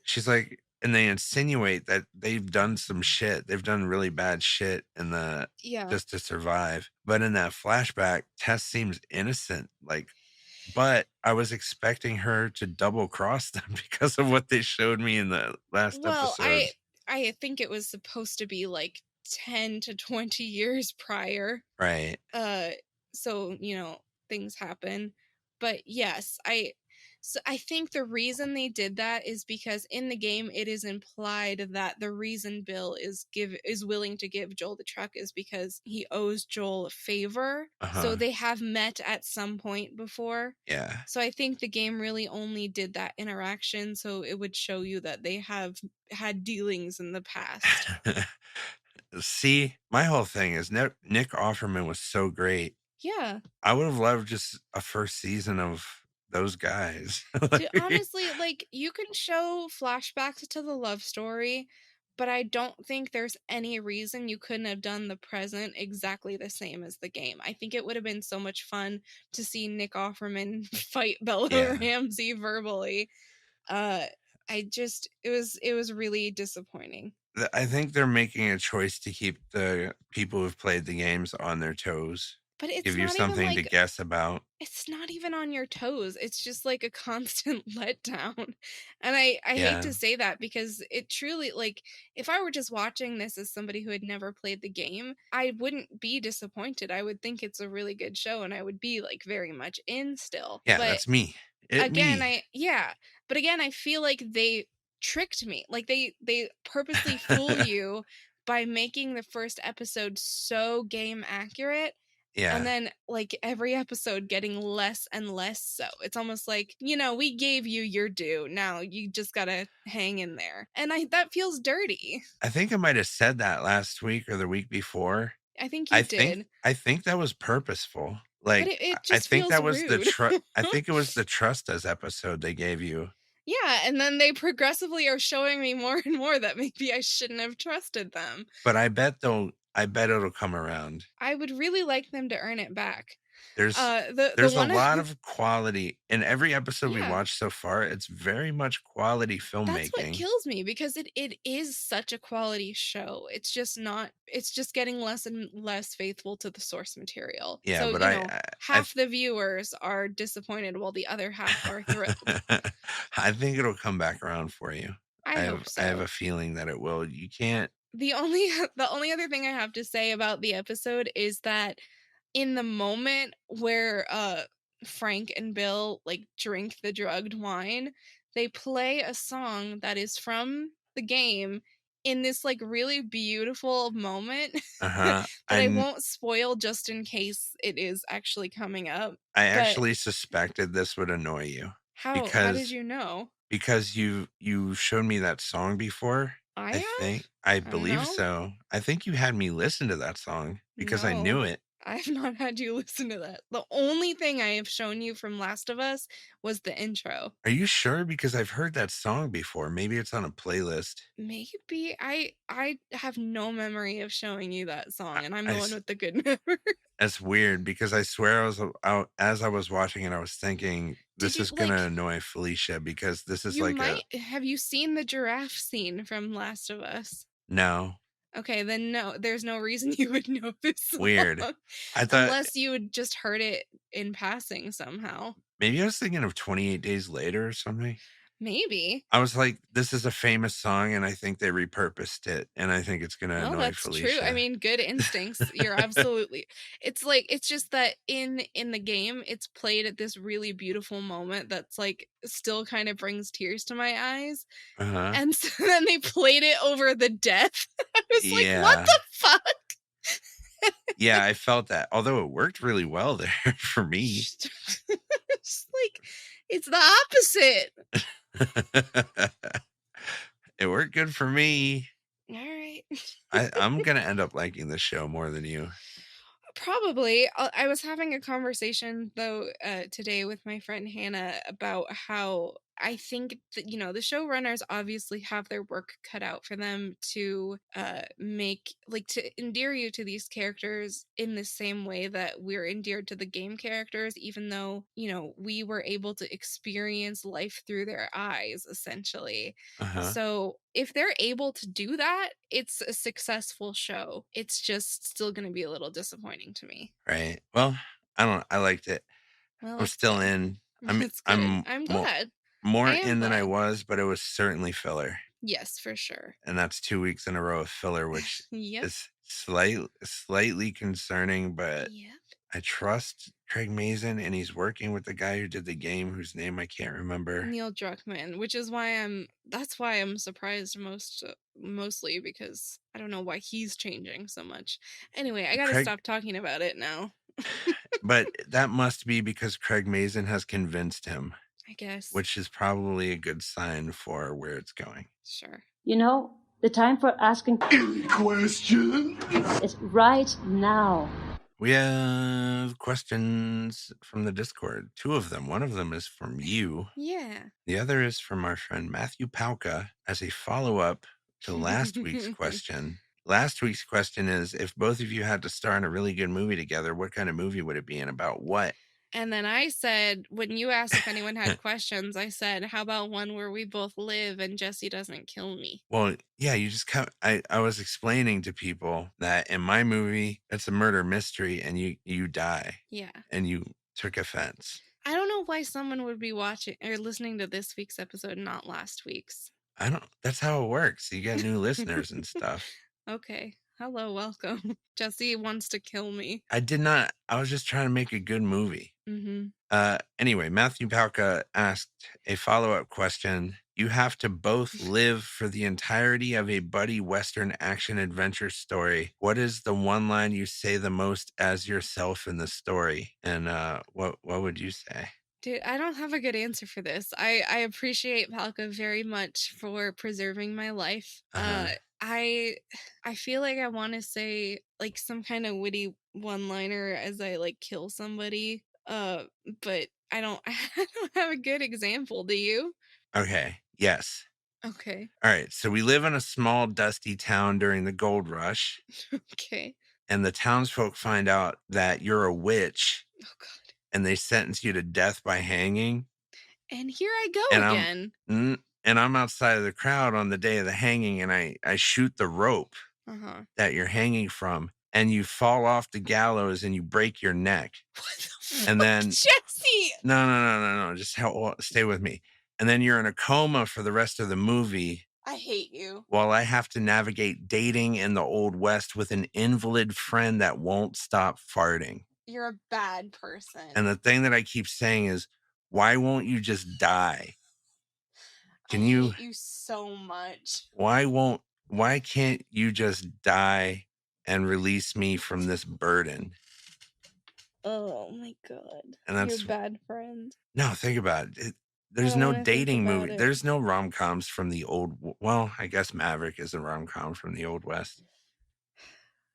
She's like, and they insinuate that they've done some shit. They've done really bad shit in the Yeah. just to survive. But in that flashback, Tess seems innocent. Like, but I was expecting her to double cross them because of what they showed me in the last Well, episode. I think it was supposed to be like 10 to 20 years prior. Right. Uh so, things happen. But yes, I think the reason they did that is because in the game it is implied that the reason Bill is willing to give Joel the truck is because he owes Joel a favor. So Uh-huh. they have met at some point before. Yeah. So I think the game really only did that interaction so it would show you that they have had dealings in the past. See, my whole thing is Nick Offerman was so great. Yeah. I would have loved just a first season of those guys. Honestly, like you can show flashbacks to the love story, but I don't think there's any reason you couldn't have done the present exactly the same as the game. I think it would have been so much fun to see Nick Offerman fight Bella Yeah. Ramsey verbally. It was really disappointing. I think they're making a choice to keep the people who've played the games on their toes, But give you something to guess about. it's not even on your toes. It's just like a constant letdown. And I hate Yeah. to say that because it truly, like, if I were just watching this as somebody who had never played the game, I wouldn't be disappointed. I would think it's a really good show and I would be like very much in still. Yeah, But that's me. again, Me. I feel like they tricked me. Like they purposely fool you by making the first episode so game accurate and Yeah. then like every episode getting less and less so. It's almost like, we gave you your due. Now you just got to hang in there. And that feels dirty. I think I might have said that last week or the week before. I think you did. I think that was purposeful. But Like it I just think feels that was the rude. I think it was the Trust Us episode they gave you. Yeah, and then they progressively are showing me more and more that maybe I shouldn't have trusted them. But I bet it'll come around. I would really like them to earn it back. There's The there's a one lot of quality in every episode we yeah, watched so far. It's very much quality that's what filmmaking. kills me because it is such a quality show. It's just not it's just getting less and less faithful to the source material. Yeah, So, but I half the viewers are disappointed while the other half are thrilled. I think it'll come back around for you. I hope I have so. a feeling that it will. You can't. The only the only other thing I have to say about the episode is that in the moment where Frank and Bill like drink the drugged wine, they play a song that is from the game in this like really beautiful moment that Uh-huh. I I won't spoil just in case it is actually coming up. I But actually suspected this would annoy you how did because you know? you showed me that song before. I I have? I don't believe know. so. I think you had me listen to that song because I No. knew it. I have not had you listen to that. The only thing I have shown you from Last of Us was the intro. Are you sure? Because I've heard that song before. Maybe it's on a playlist. Maybe I have no memory of showing you that song, and I'm I the one s- with the good memory. That's weird because I swear I was out as I was watching it, I was thinking Did this you is gonna like? annoy Felicia because this is You like a might have you seen the giraffe scene from Last of Us? no, Okay, then no, there's no reason you would know this weird. song I thought unless you had just heard it in passing somehow. maybe I was thinking of 28 Days Later or something. Maybe. I was like, this is a famous song, and I think they repurposed it, and I think it's gonna Well, annoy that's true. I Felicia. mean, good instincts. You're absolutely. It's like it's just that in the game, it's played at this really beautiful moment that's like still kind of brings tears to my eyes. Uh-huh. And so then they played it over the death. I was like, what Yeah. the fuck? Yeah, I felt that. Although it worked really well there for me. It's the opposite. It worked good for me. All right. I'm gonna end up liking the show more than you. Probably. I was having a conversation though today with my friend Hannah about how I think that the showrunners obviously have their work cut out for them to make like to endear you to these characters in the same way that we're endeared to the game characters, even though we were able to experience life through their eyes essentially. Uh-huh. So if they're able to do that, it's a successful show. It's just still going to be a little disappointing to me. Right. Well, I liked it. Well, I'm that's still good. in. That's good. I'm I'm mo glad. I more am in than I glad. was, but it was certainly filler. Yes, for sure. And that's 2 weeks in a row of filler, which Yep. is slightly concerning, but Yep. I trust Craig Mazin, and he's working with the guy who did the game, whose name I can't remember. Neil Druckmann, which is why that's why I'm surprised mostly because I don't know why he's changing so much. Anyway, I got to Craig stop talking about it now. But that must be because Craig Mazin has convinced him, I guess. which is probably a good sign for where it's going. Sure. You know, the time for asking Question? is right now. We have questions from the Discord. 2 of them. One of them is from you. Yeah. The other is from our friend Matthew Palka as a follow-up to last week's question. Last week's question is, if both of you had to star in a really good movie together, what kind of movie would it be and about what? And then I said, when you asked if anyone had questions, I said, how about one where we both live and Jesse doesn't kill me? Well, yeah, you just I was explaining to people that in my movie, it's a murder mystery and you die. Yeah. And you took offense. I don't know why someone would be watching or listening to this week's episode and not last week's. That's how it works. You get new listeners and stuff. Okay. Hello, welcome. Jesse wants to kill me. I did not. I was just trying to make a good movie. Mm-hmm. Anyway, Matthew Palka asked a follow-up question. You have to both live for the entirety of a buddy Western action adventure story. What is the one line you say the most as yourself in the story? And what would you say? Dude, I don't have a good answer for this. I appreciate Palka very much for preserving my life. I feel like I want to say like some kind of witty one-liner as I like kill somebody. But I don't I don't have a good example, do you? Okay. Yes. Okay. All right. So we live in a small, dusty town during the gold rush, Okay. and the townsfolk find out that you're a witch, Oh god. and they sentence you to death by hanging. And here I go And again. I'm outside of the crowd on the day of the hanging, and I shoot the rope Uh-huh. that you're hanging from, and you fall off the gallows and you break your neck. What the fuck, And then Jesse? no, just stay with me. And then you're in a coma for the rest of the movie I hate you. while I have to navigate dating in the Old West with an invalid friend that won't stop farting. You're a bad person. And the thing that I keep saying is, why won't you just die? I hate you so much. Why can't you just die and release me from this burden? Oh my god. And that's You're a bad friend. No, think about it. There's don't no wanna think dating about movie. it. There's no rom-coms from the well, I guess Maverick is a rom-com from the Old West.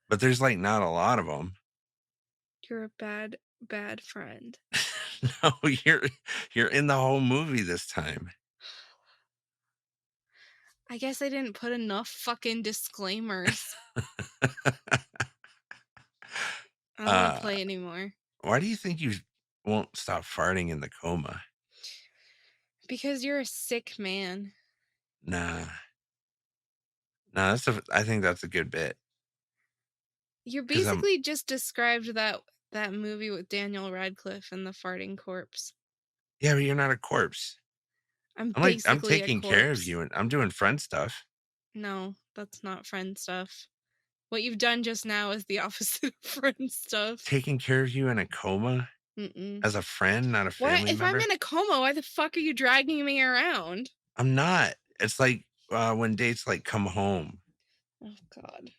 But there's like not a lot of them. You're a bad friend. No, you're in the whole movie this time. I guess I didn't put enough fucking disclaimers. I don't want to play anymore. Why do you think you won't stop farting in the coma? Because you're a sick man. Nah, I think that's a good bit. You basically just described that movie with Daniel Radcliffe and the farting corpse. Yeah, but you're not a corpse. I'm I'm basically taking a care of corpse. you, and I'm doing friend stuff. No, that's not friend stuff. What you've done just now is the opposite of friend stuff. Taking care of you in a coma? As a friend, not a family What? If member? I'm in a coma, why the fuck are you dragging me around? I'm not. It's like when dates like come home. Oh god.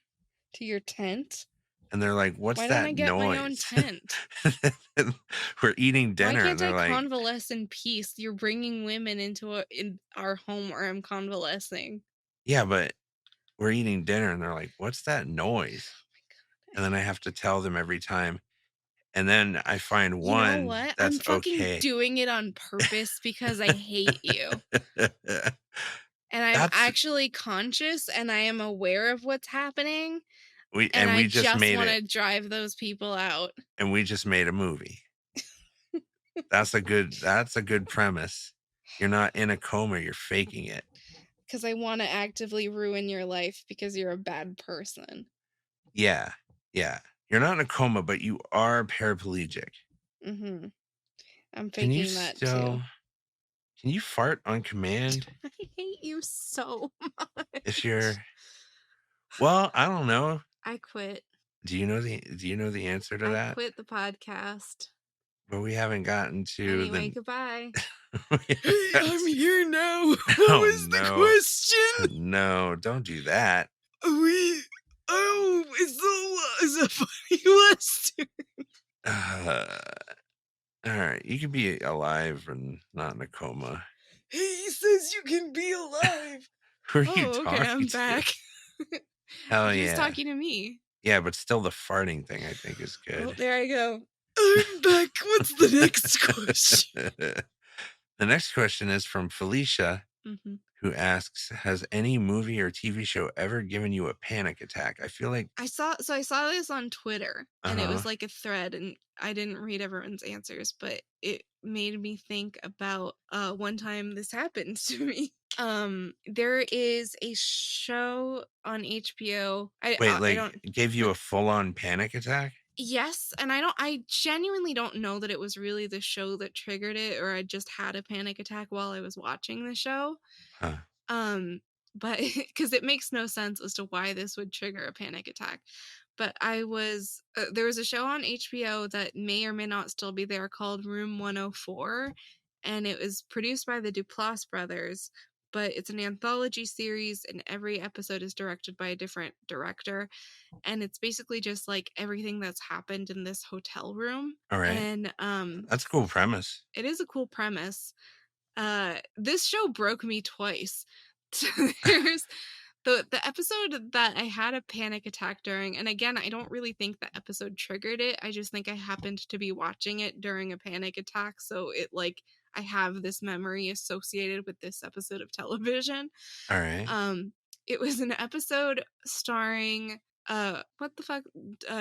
To your tent? And they're like, "What's Why don't I that get my own noise?" tent? We're eating Why dinner, and can't I they're like, convalesce in peace? You're bringing women in our home where I'm convalescing. "Yeah, but we're eating dinner," and they're like, "What's that noise?" Oh my And then I have to tell them every time, and then I find You know one what? I'm that's fucking okay. doing it on purpose because I hate you. And I'm That's actually conscious and I am aware of what's happening, and I we just just made it, wanna drive those people out and we just made a movie. That's a good premise. You're not in a coma, you're faking it. because I wanna actively ruin your life because you're a bad person. Yeah, yeah. You're not in a coma, but you are paraplegic. Mhm. I'm Can you faking that too. still can you fart on command I hate you so if much. you're well, I don't know. I quit. Do you know the answer to I that? quit the podcast. But we haven't gotten to Anyway, the goodbye. we haven't Hey, got I'm to- here now. What Oh was the no. question? No, don't do that. It's a funny question. Uh, all right, you can be alive and not in a coma. He says you can be alive. Who are you Oh, okay, talking I'm to? back. Hell He was yeah. talking to me. Yeah, but still the farting thing I think is Oh, good. there I go. I'm back. What's the next question? The next question is from Felicia, Mhm. who asks, "Has any movie or TV show ever given you a panic attack?" I feel like, I saw this on Twitter, and it uh-huh. was like a thread, and I didn't read everyone's answers, but it made me think about one time this happened to me. There is a show on HBO. Wait, I like don't it gave you a full-on panic attack? Yes, and I genuinely don't know that it was really the show that triggered it, or I just had a panic attack while I was watching the show. Huh. Um, but because it makes no sense as to why this would trigger a panic attack. But there was a show on HBO that may or may not still be there called Room 104, and it was produced by the Duplass brothers. But it's an anthology series, and every episode is directed by a different director, and it's basically just like everything that's happened in this hotel room. All right. And That's a cool premise. it is a cool premise. This show broke me twice. There's the episode that I had a panic attack during, and again, I don't really think the episode triggered it. I just think I happened to be watching it during a panic attack, so it like I have this memory associated with this episode of television. All right. Um, it was an episode starring what the fuck,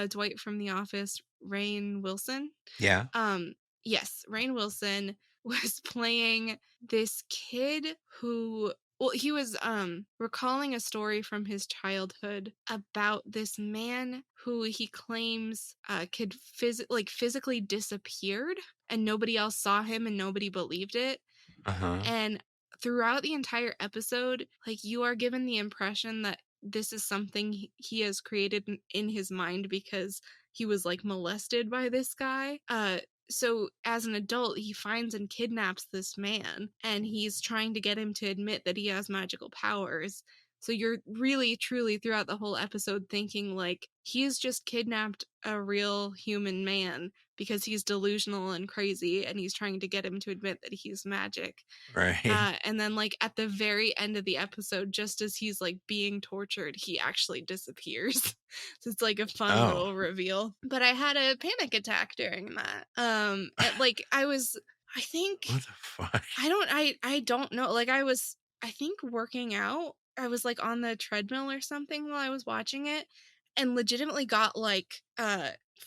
Dwight from The Office, Rainn Wilson. Yeah. Um, yes, Rainn Wilson was playing this kid who, well, he was recalling a story from his childhood about this man who he claims could physically disappeared, and nobody else saw him and nobody believed it. Uh-huh. And throughout the entire episode, like, you are given the impression that this is something he has created in his mind because he was like molested by this guy. So as an adult, he finds and kidnaps this man, and he's trying to get him to admit that he has magical powers. So you're really truly throughout the whole episode thinking like he's just kidnapped a real human man because he's delusional and crazy, and he's trying to get him to admit that he's magic. Right. And then like at the very end of the episode, just as he's like being tortured, he actually disappears. So it's like a fun Oh, little reveal. But I had a panic attack during that. And like I think what the fuck? I don't know. Like I think working out. I was like on the treadmill or something while I was watching it, and legitimately got like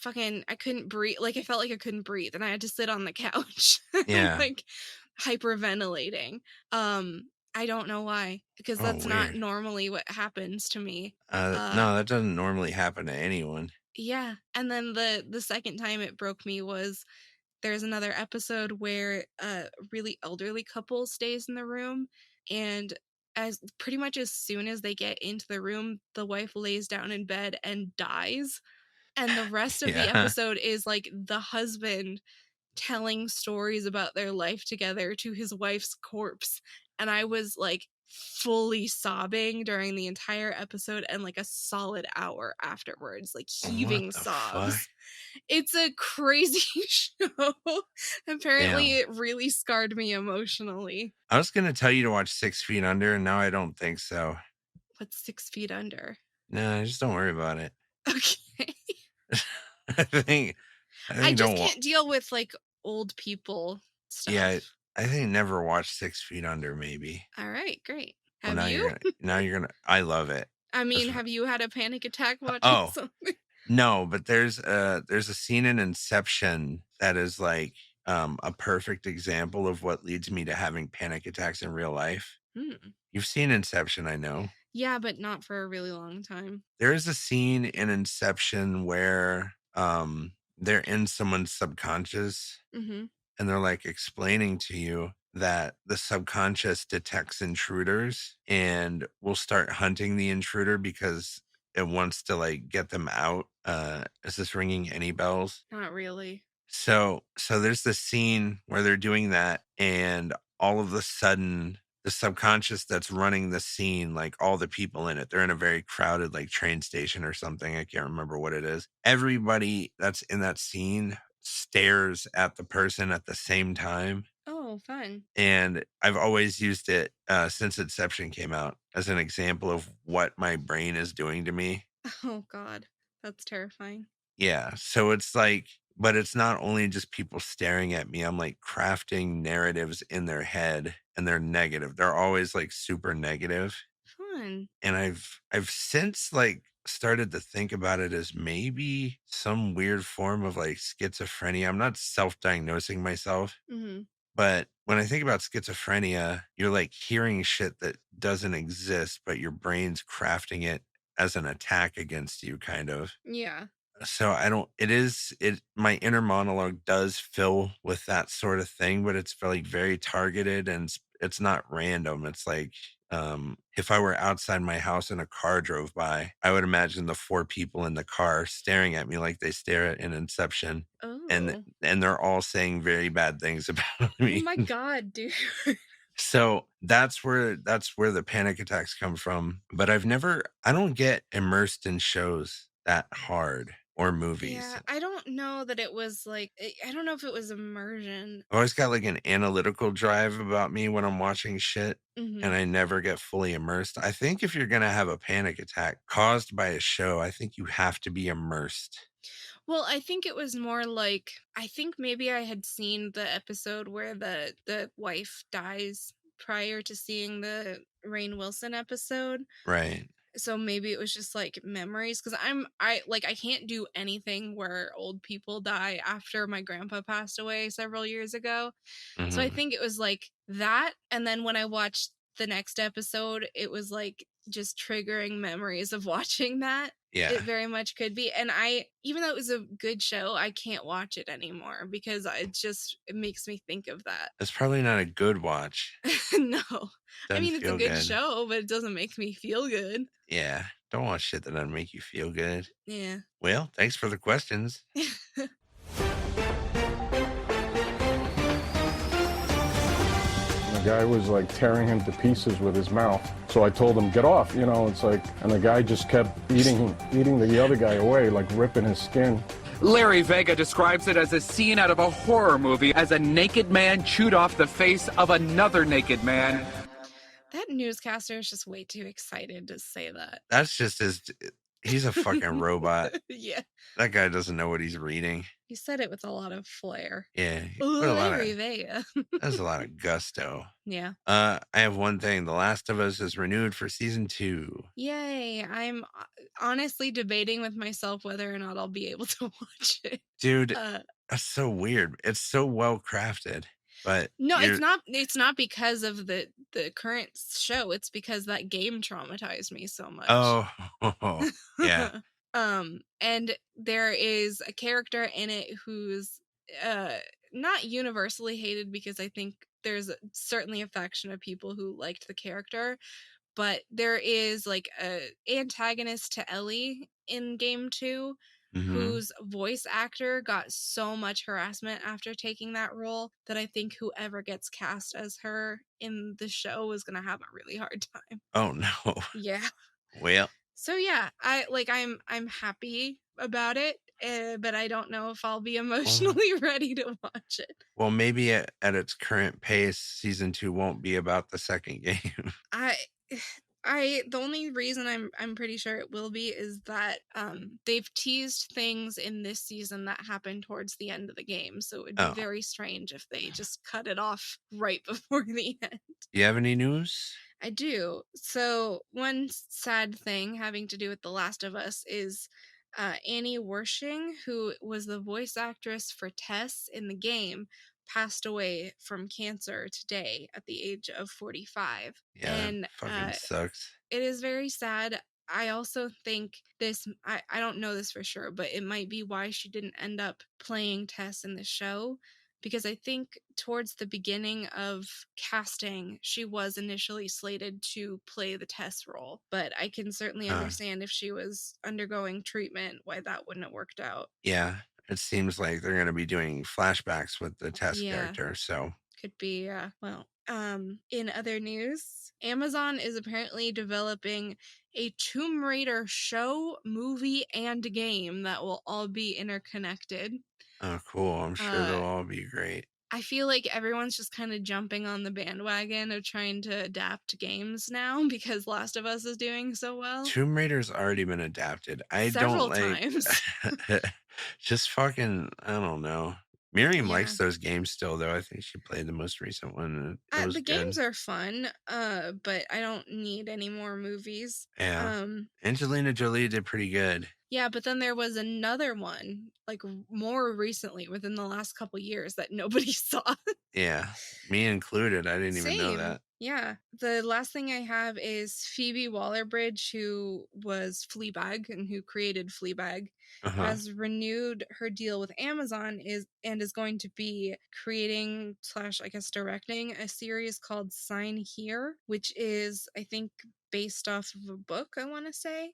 fucking I couldn't breathe. Like I felt like I couldn't breathe, and I had to sit on the couch. Yeah. Like hyperventilating. I don't know why, because Oh, that's not weird. normally what happens to me. No, that doesn't normally happen to anyone. Yeah, and then the second time it broke me was there's another episode where a really elderly couple stays in the room, and as pretty much as soon as they get into the room, the wife lays down in bed and dies. And the rest of the Yeah. episode is like the husband telling stories about their life together to his wife's corpse. And I was like fully sobbing during the entire episode and like a solid hour afterwards, like What heaving the fuck? sobs. It's a crazy show. Apparently, Damn. it really scarred me emotionally. I was gonna tell you to watch 6 Feet Under, and now I don't think so. What's 6 feet under? No, just don't worry about it. Okay. I think I I think just don't wa can't deal with like old people Yeah, stuff. I think never watch 6 Feet Under, maybe. All right, great. Well, Have you? now you're gonna I love it. I mean, That's have you had a panic attack watching Oh, something? no, but there's a scene in Inception that is like, a perfect example of what leads me to having panic attacks in real life. Hmm. You've seen Inception, I know. Yeah, but not for a really long time. There is a scene in Inception where, they're in someone's subconscious Mm-hmm. and they're like explaining to you that the subconscious detects intruders and will start hunting the intruder because it wants to like get them out. Is this ringing any bells? Not really. So there's this scene where they're doing that, and all of a sudden, the subconscious that's running the scene, like all the people in it, they're in a very crowded like train station or something. I can't remember what it is. Everybody that's in that scene stares at the person at the same time. Oh, fun. And I've always used it since Inception came out as an example of what my brain is doing to me. Oh, God. That's terrifying. Yeah. So it's like, but it's not only just people staring at me. I'm like crafting narratives in their head and they're negative. They're always like super negative. Fun. And I've since like started to think about it as maybe some weird form of like schizophrenia. I'm not self-diagnosing myself, Mm-hmm. but when I think about schizophrenia, you're like hearing shit that doesn't exist, but your brain's crafting it as an attack against you, kind of. Yeah. So I don't it my inner monologue does fill with that sort of thing, but it's like very targeted and it's not random. It's like if I were outside my house and a car drove by, I would imagine the four people in the car staring at me like they stare at in Inception. And Oh. and they're all saying very bad things about Oh me. my God, dude. So that's where the panic attacks come from. But I don't get immersed in shows that hard or movies. Yeah, I don't know that it was like, I don't know if it was immersion. I've always got like an analytical drive about me when I'm watching shit and Mm-hmm. I never get fully immersed. I think if you're gonna have a panic attack caused by a show, I think you have to be immersed. Well, I think it was more like, I think maybe I had seen the episode where the wife dies prior to seeing the Rainn Wilson episode. Right. So maybe it was just like memories, because I can't do anything where old people die after my grandpa passed away several years ago. So I Hmm. think it was like that, and then when I watched the next episode, it was like just triggering memories of watching that. It Yeah. very much could be. And I, even though it was a good show, I can't watch it anymore because it makes me think of that. That's probably not a good watch. No. I Doesn't mean, it's a feel good good. show, but it doesn't make me feel good. Yeah. Don't watch shit that doesn't make you feel good. Yeah. Well, thanks for the questions. The guy was like tearing him to pieces with his mouth. So I told him, get off, it's like, and the guy just kept eating the other guy away, like ripping his skin. Larry Vega describes it as a scene out of a horror movie as a naked man chewed off the face of another naked man. That newscaster is just way too excited to say that. That's just he's a fucking robot. Yeah. That guy doesn't know what he's reading. He said it with a lot of flair. Yeah. He put Larry Vega. that's a lot of gusto. Yeah. I have one thing. The Last of Us is renewed for season 2. Yay. I'm honestly debating with myself whether or not I'll be able to watch it. Dude, Uh, that's so weird. It's so well crafted. But no, it's not because of the current show. It's because that game traumatized me so much. oh yeah. And there is a character in it who's not universally hated, because I think there's certainly a faction of people who liked the character, but there is like a antagonist to Ellie in game 2 Mhm. whose voice actor got so much harassment after taking that role that I think whoever gets cast as her in the show is gonna have a really hard time. Oh, no. Yeah. Well So yeah, I'm happy about it, but I don't know if I'll be well emotionally ready to watch it. well, maybe at its current pace, season 2 won't be about the second game. I I the only reason I'm pretty sure it will be is that they've teased things in this season that happened towards the end of the game. So it would be Oh. very strange if they just cut it off right before the end. Do you have any news? I do. So one sad thing having to do with The Last of Us is Annie Wershing, who was the voice actress for Tess in the game, passed away from cancer today at the age of 45. Yeah, that And fucking sucks. it is very sad. I also think I don't know this for sure, but it might be why she didn't end up playing Tess in the show. Because I think towards the beginning of casting, she was initially slated to play the Tess role. But I can certainly Uh, understand if she was undergoing treatment, why that wouldn't have worked out. yeah, it seems like they're gonna be doing flashbacks with the Tess Yeah. character, so Could be, well, in other news, Amazon is apparently developing a Tomb Raider show, movie, and game that will all be interconnected. oh, cool. I'm sure they'll Uh, all be great. I feel like everyone's just kind of jumping on the bandwagon of trying to adapt games now because Last of Us is doing so well. Tomb Raider's already been adapted. I don't Several like times. just fucking I don't know. Miriam Yeah. likes those games still, though. I think she played the most recent one, and it was The good. games are fun, but I don't need any more movies. Yeah. Um, Angelina Jolie did pretty good. Yeah, but then there was another one, like more recently within the last couple years that nobody saw. Yeah, me included. I didn't even know Same. that. Yeah. The last thing I have is Phoebe Waller-Bridge, who was Fleabag and who created Fleabag, Uh-huh. has renewed her deal with Amazon is going to be creating slash I guess directing a series called Sign Here, which is I think based off of a book, I want to say.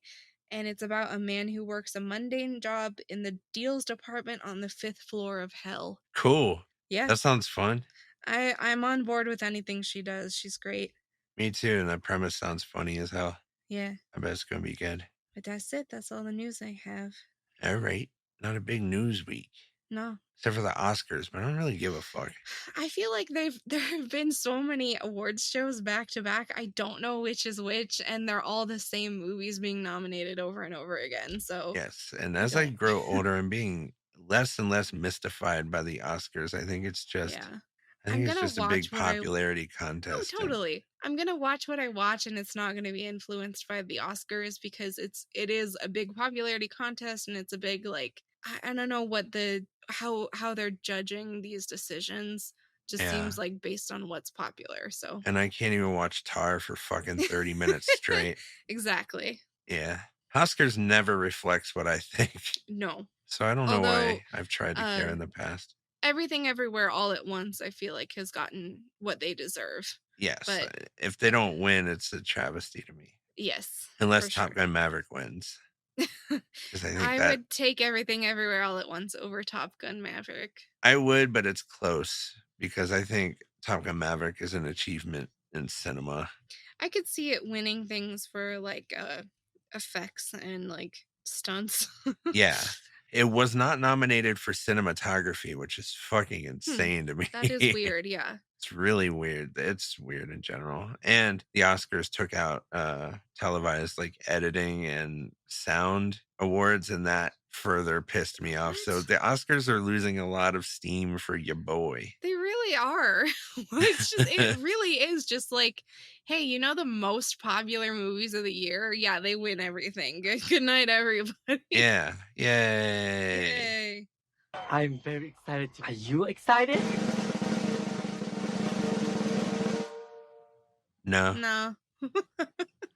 And it's about a man who works a mundane job in the deals department on the 5th floor of hell. Cool. Yeah. That sounds fun. I'm on board with anything she does. She's great. Me too, and that premise sounds funny as hell. Yeah. I bet it's gonna be good. But that's it. That's all the news I have. All right. Not a big news week. No. Except for the Oscars, but I don't really give a fuck. I feel like there have been so many awards shows back to back. I don't know which is which, and they're all the same movies being nominated over and over again. So Yes. And as I grow older, I'm being less and less mystified by the Oscars. I think it's just yeah. I I'm think it's gonna just a big watch what I popularity Oh, contest. And totally. I'm gonna watch what I watch, and it's not gonna be influenced by the Oscars because it is a big popularity contest, and it's a big like I don't know what the how they're judging these decisions. Just yeah. seems like based on what's popular. So And I can't even watch Tar for fucking 30 minutes straight. exactly. Yeah. Oscars never reflects what I think. No. So I don't know Although why I've tried to care in the past. Everything Everywhere All at Once, I feel like has gotten what they deserve. Yes. But If they don't win, it's a travesty to me. yes. Unless for Top sure. Gun Maverick wins. 'Cause I think I that would take Everything Everywhere All at Once over Top Gun Maverick. I would, but it's close because I think Top Gun Maverick is an achievement in cinema. I could see it winning things for like effects and like stunts. Yeah. It was not nominated for cinematography, which is fucking insane to me. That is weird, yeah. It's really weird. It's weird in general. And the Oscars took out televised like editing and sound awards, and that further pissed me off. So What? the Oscars are losing a lot of steam for your boy. They really are. It really is just like, hey, you know the most popular movies of the year? Yeah, they win everything. Good night, everybody. Yeah. Yay. Yay. I'm very excited. Are you excited? No. No. All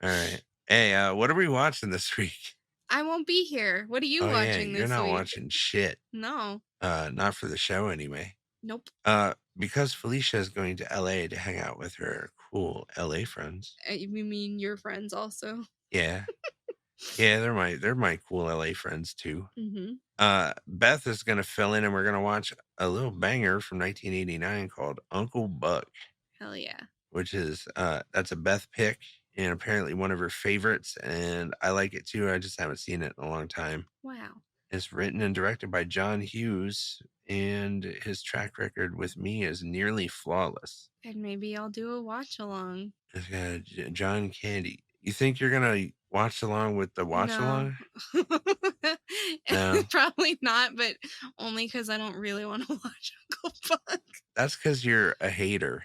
right. Hey, what are we watching this week? I won't be here. What are you Oh yeah, watching you're this not week? watching shit. No. Not for the show anyway. Nope. Because Felicia is going to LA to hang out with her cool LA friends. You mean your friends also? Yeah. Yeah, they're my cool LA friends too. Mhm. Beth is gonna fill in, and we're gonna watch a little banger from 1989 called Uncle Buck, Hell yeah. which is that's a Beth pick and apparently one of her favorites, and I like it too. I just haven't seen it in a long time. Wow. It's written and directed by John Hughes, and his track record with me is nearly flawless. And maybe I'll do a watch along. It's got John Candy. You think you're gonna watch along with the watch No. along? No, Probably not, but only because I don't really want to watch Uncle Buck. that's because you're a hater.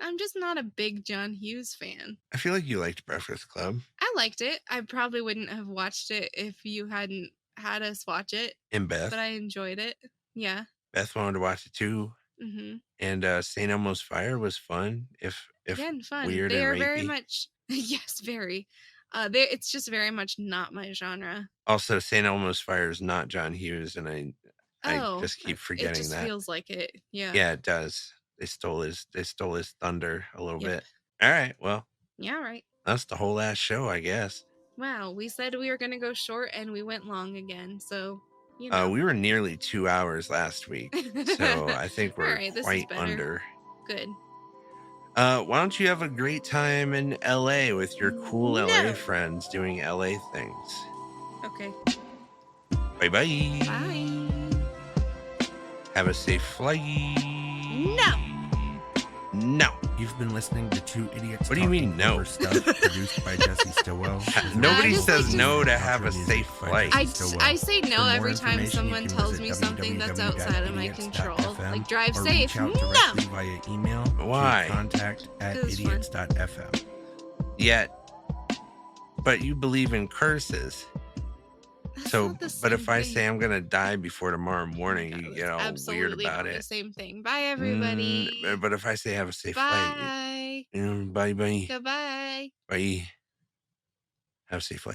I'm just not a big John Hughes fan. I feel like you liked Breakfast Club I liked it. I probably wouldn't have watched it if you hadn't had us watch it, and Beth. but I enjoyed it. Yeah. Beth wanted to watch it too. Mm-hmm. And St. Elmo's Fire was fun, if Again, fun. weird They and are rapey. very much yes, very. It's just very much not my genre. Also, St. Elmo's Fire is not John Hughes, and I Oh, just keep it forgetting just that. feels like it. Yeah. Yeah, it does. They stole his thunder a little Yep. bit. All right, well, Yeah, right. that's the whole last show, I guess. Wow, we said we were gonna go short and we went long again, so you know. We were nearly 2 hours last week, so I think we're Alright, this is quite better. under. Good. Why don't you have a great time in LA with your cool LA No. friends doing LA things? Okay. Bye-bye. Bye. Have a safe flight. No. No. You've been listening to Two Idiots. What do you mean, Talking no? Over Stuff, produced by Jesse Stillwell. Nobody just says like no to Outro have a music safe by flight. Jesse I Stillwell. say no For more every time information, someone you can tells visit me something that's outside of my control. www.idiots.fm Like drive or safe. reach out No. directly via email Why? to contact@idiots.fm. Yet, but you believe in curses. That's So, not the but if same I thing. say I'm gonna die before tomorrow morning, No, you that's get all weird absolutely about not the it. same thing. Bye, everybody. But if I say have a safe flight, Bye. bye bye Goodbye. bye. Have a safe flight.